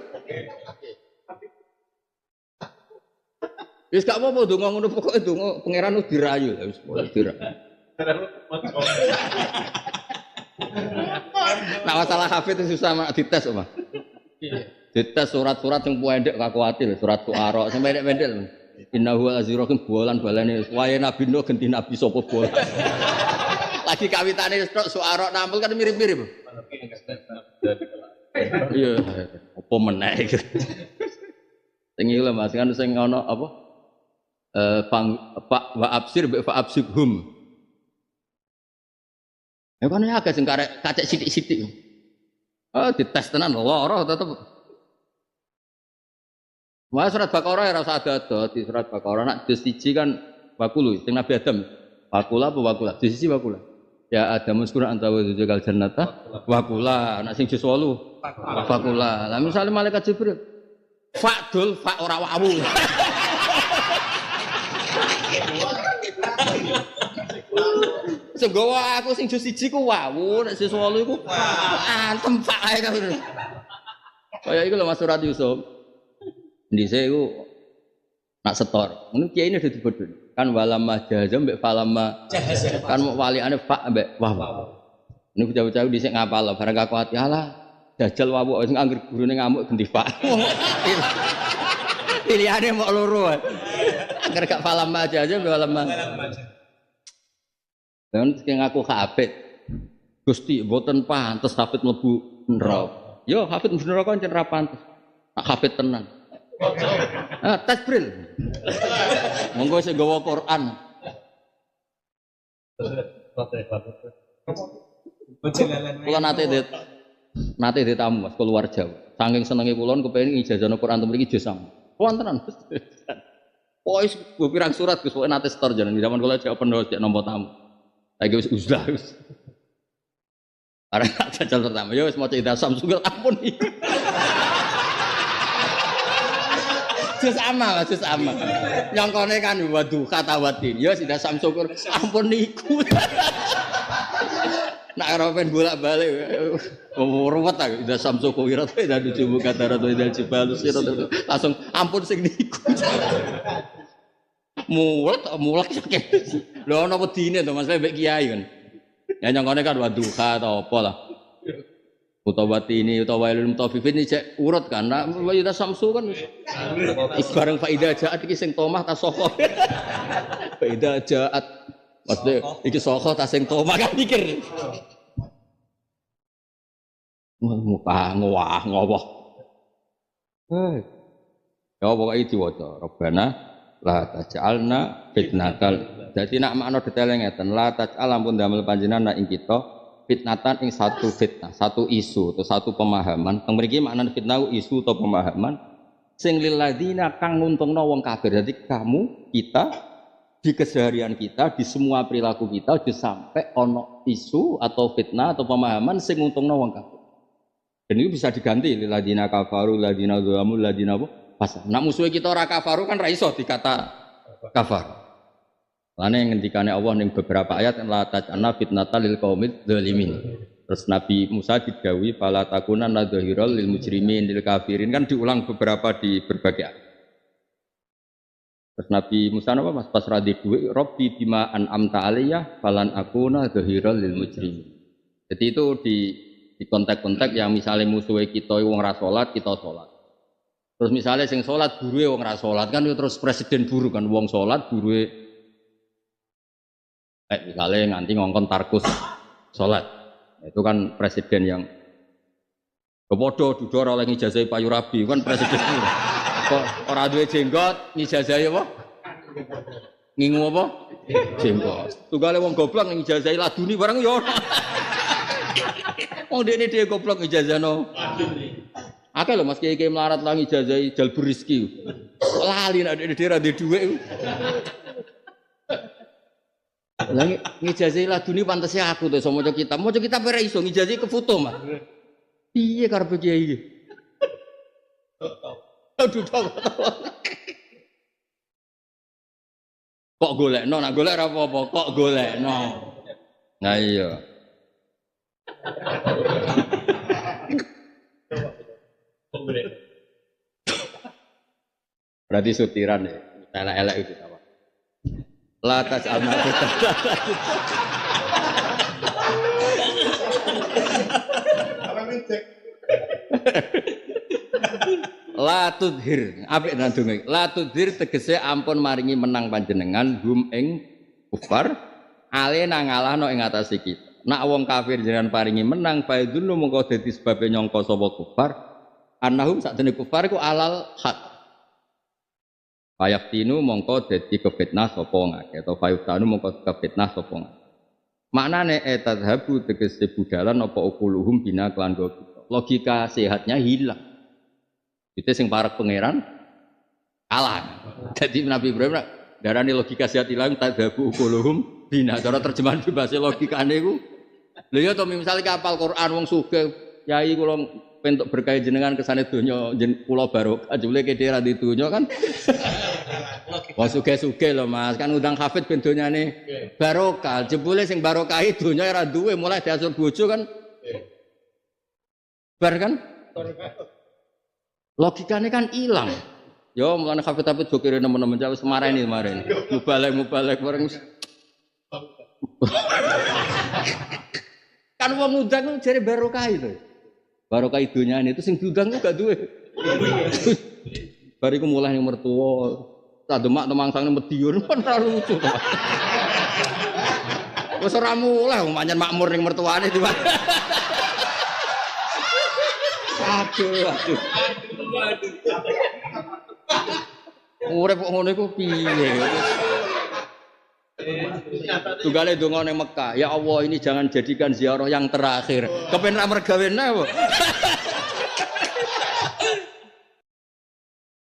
Wis gak apa-apa donga ngono pokoke donga pangeran dirayu wis dirayu. Nah masalah hafid itu susah mak dites Mas. Dites surat-surat yang pendek gak kuatir, surat Suara sing pendek-pendek. Innahu azirakum bolan-balane wae nabi no ganti nabi sapa bolan. Lagi kawitane tok Suara nampil kan mirip-mirip. Iya, apa meneh iki. Sing iki lho Mas kan sing ana apa? Pak wa absir bi fa absibhum. Ya kan ya agak sing karek kacek sithik-sithik. Dites tenan lara tetep. Wah surat Baqarah ora usah ada di surat Baqarah nak juz 1 kan bakulu sing Nabi Adam. Bakula apa bakula? Juz 1 bakula. Ya Adam muskura anta wa zugal jannata bakula. Nak sing juz 8 bakula. Lah misale malaikat Jibril fa'dul fa ora wawu. Senggawa aku sing juz 1 ku wawu, nek juz 8 iku antem pak ae kabeh. Kaya iku lho Mas surat Yusuf. Ndise iku nak setor. Ngono kiai ini udah dibodoh. Kan walamma jahaza mbek falamma jahaza. Kan waliane fa mbek wah. Ini bocah-bocah dhisik ngapal bareng kaku ati alah jajal wawuk sing anggere gurune ngamuk ganti fa. Pilihane mok loro. Angger gak falamma jahaza mbek walamma. Dan sing ngaku hafid. Gusti mboten pantes hafid mlebu neraka. Yo hafid mlebu neraka pancen ra pantes. Tak hafid tenan. Tasbril. Monggo sing gawa Quran. Kula nate tamu Mas keluar Jawa. Saking senenge kula kepengin ijazahno Quran mriki josam. Wontenan. Wis pirang surat Gus nate setor jalan di zaman kula jek penuh jek nampa tamu. Lagi wis uzlah wis. Arek jajal pertama yo wis maca ida Samsung ampun. Jus ama. Nyongkone kan waduh kata watin. Ya sudah samsyukur. Ampun niku. Nak ora pen bolak-balik. Ruwet ta udah samsyukur ira ta dan dicoba kata ratu dal jibalus langsung ampun sing niku. Mulak sakit. Lho ana wedine to Mas mbek kiai kan. Ya nyongkone kan waduh kata apa lah. Utawati ini utawailul mutaffifin ini cek urut kan nah wayuda samsu kan bareng faida jaat iki sing tomah ta soko faida jaat maksudnya iki soko ta sing tomah kan mikir muka ngowah ya pokoknya diwaca Rabbana la taj'alna fitnatal jadi nak makna detail ngeten la taj'al ampun damel panjenengan ing kita fitnatan ing satu fitnah, satu isu atau satu pemahaman. Teng mriki maknane fitnah isu atau pemahaman sing lil ladina kang nguntungno wong kafir. Jadi kamu, kita di keseharian kita, di semua perilaku kita aja sampai ono isu atau fitnah atau pemahaman sing nguntungno wong kafir. Dan itu bisa diganti lil ladina kafaru, ladina zalamu, ladina apa? Pas. Nak musuhe kita ora kafaru kan ra iso dikata kafar. Lane ngendikane Allah ning beberapa ayat la taj'alna fitnatal lil qaumid dzalimin. Terus Nabi Musa didhawuhi fala takunanna dzahirul lil mujrimin lil kafirin kan diulang beberapa di berbagai ayat. Terus Nabi Musa napa Mas pas radhi duwe Rabbi bima an'amta alayya falan akuna dzahirul lil mujrimin. Jadi itu di konteks-konteks yang misalnya musuhe kita wong ra salat kita salat. Terus misalnya sing salat buruhe wong ra salat kan terus presiden buru kan wong salat buruhe misalnya nganti ngongkon tarkus sholat itu kan presiden yang kepodo duduk oleh ngijazai payu rabi kan presiden kok orang duwe jenggot ngijazai apa ngingu apa jenggot tunggale wong goblok ngijazai laduni barang ya wong dekne dhewe goblok ngijazano akeh lho Mas Kiai melarat lah ngijazai jalbur rezeki lali nek dekne dhewe ra duwe dhuwit lah ngijazahi laduni pantesnya aku tuh so maca kitab ora iso ngijazahi ke foto mah piye karepe kiai iki aduh kok golekno nak golek ora apa-apa kok golekno nah iya berarti sutiran ya elek-elek itu apa la tas'alna la tudhir apik nang donga la tudhir tegese ampun maringi menang panjenengan hum ing kufar ale nang ngalahno ing atase kita nak wong kafir jenengan paringi menang faidun mongko dadi sebabe nyangka sapa kufar annahum sakdene kufar iku alal haq Fayaftinu mongko dadi kefitnah sapa ngake atau fayuftanu mongko kefitnah sapa ngake. Maknane etadhabu tegese budalan apa ukuluhum bina kelan logika sehatnya hilang. Itu sing parek pangeran kalah. Jadi Nabi Ibrahim darani logika sehat hilang tadhabu ukuluhum bina cara terjemahan bahasa logikane iku. Lha ya to misalnya kapal Quran wong sugih yai kula pentuk berkah jenengan kesane donya kula barokah jebule kedhe ra di donya kan wong sugih-sugih lho Mas kan undang hafid ben donyane barokah jebule sing barokahi donya ora duwe mulai diasur bojo kan bar kan logikane kan ilang Yo mulane hafid-hafid go kira nemen-nemen jauh semarani kemarin. Mubalek bareng. Kan wong ngundang ku jare barokah itu. Barokah dunyane itu sing diundang ku gak duwe. Bariku mulai yang mertua. Tak demak temangsane Madiun kan ora lucu to. Wis ora mulai pancen makmur ning mertuane tiba. Aduh. Urip kok ngono iku piye? Tunggale donga ning Mekah, ya Allah ini jangan jadikan ziarah yang terakhir. Kepen ra mergawe apa?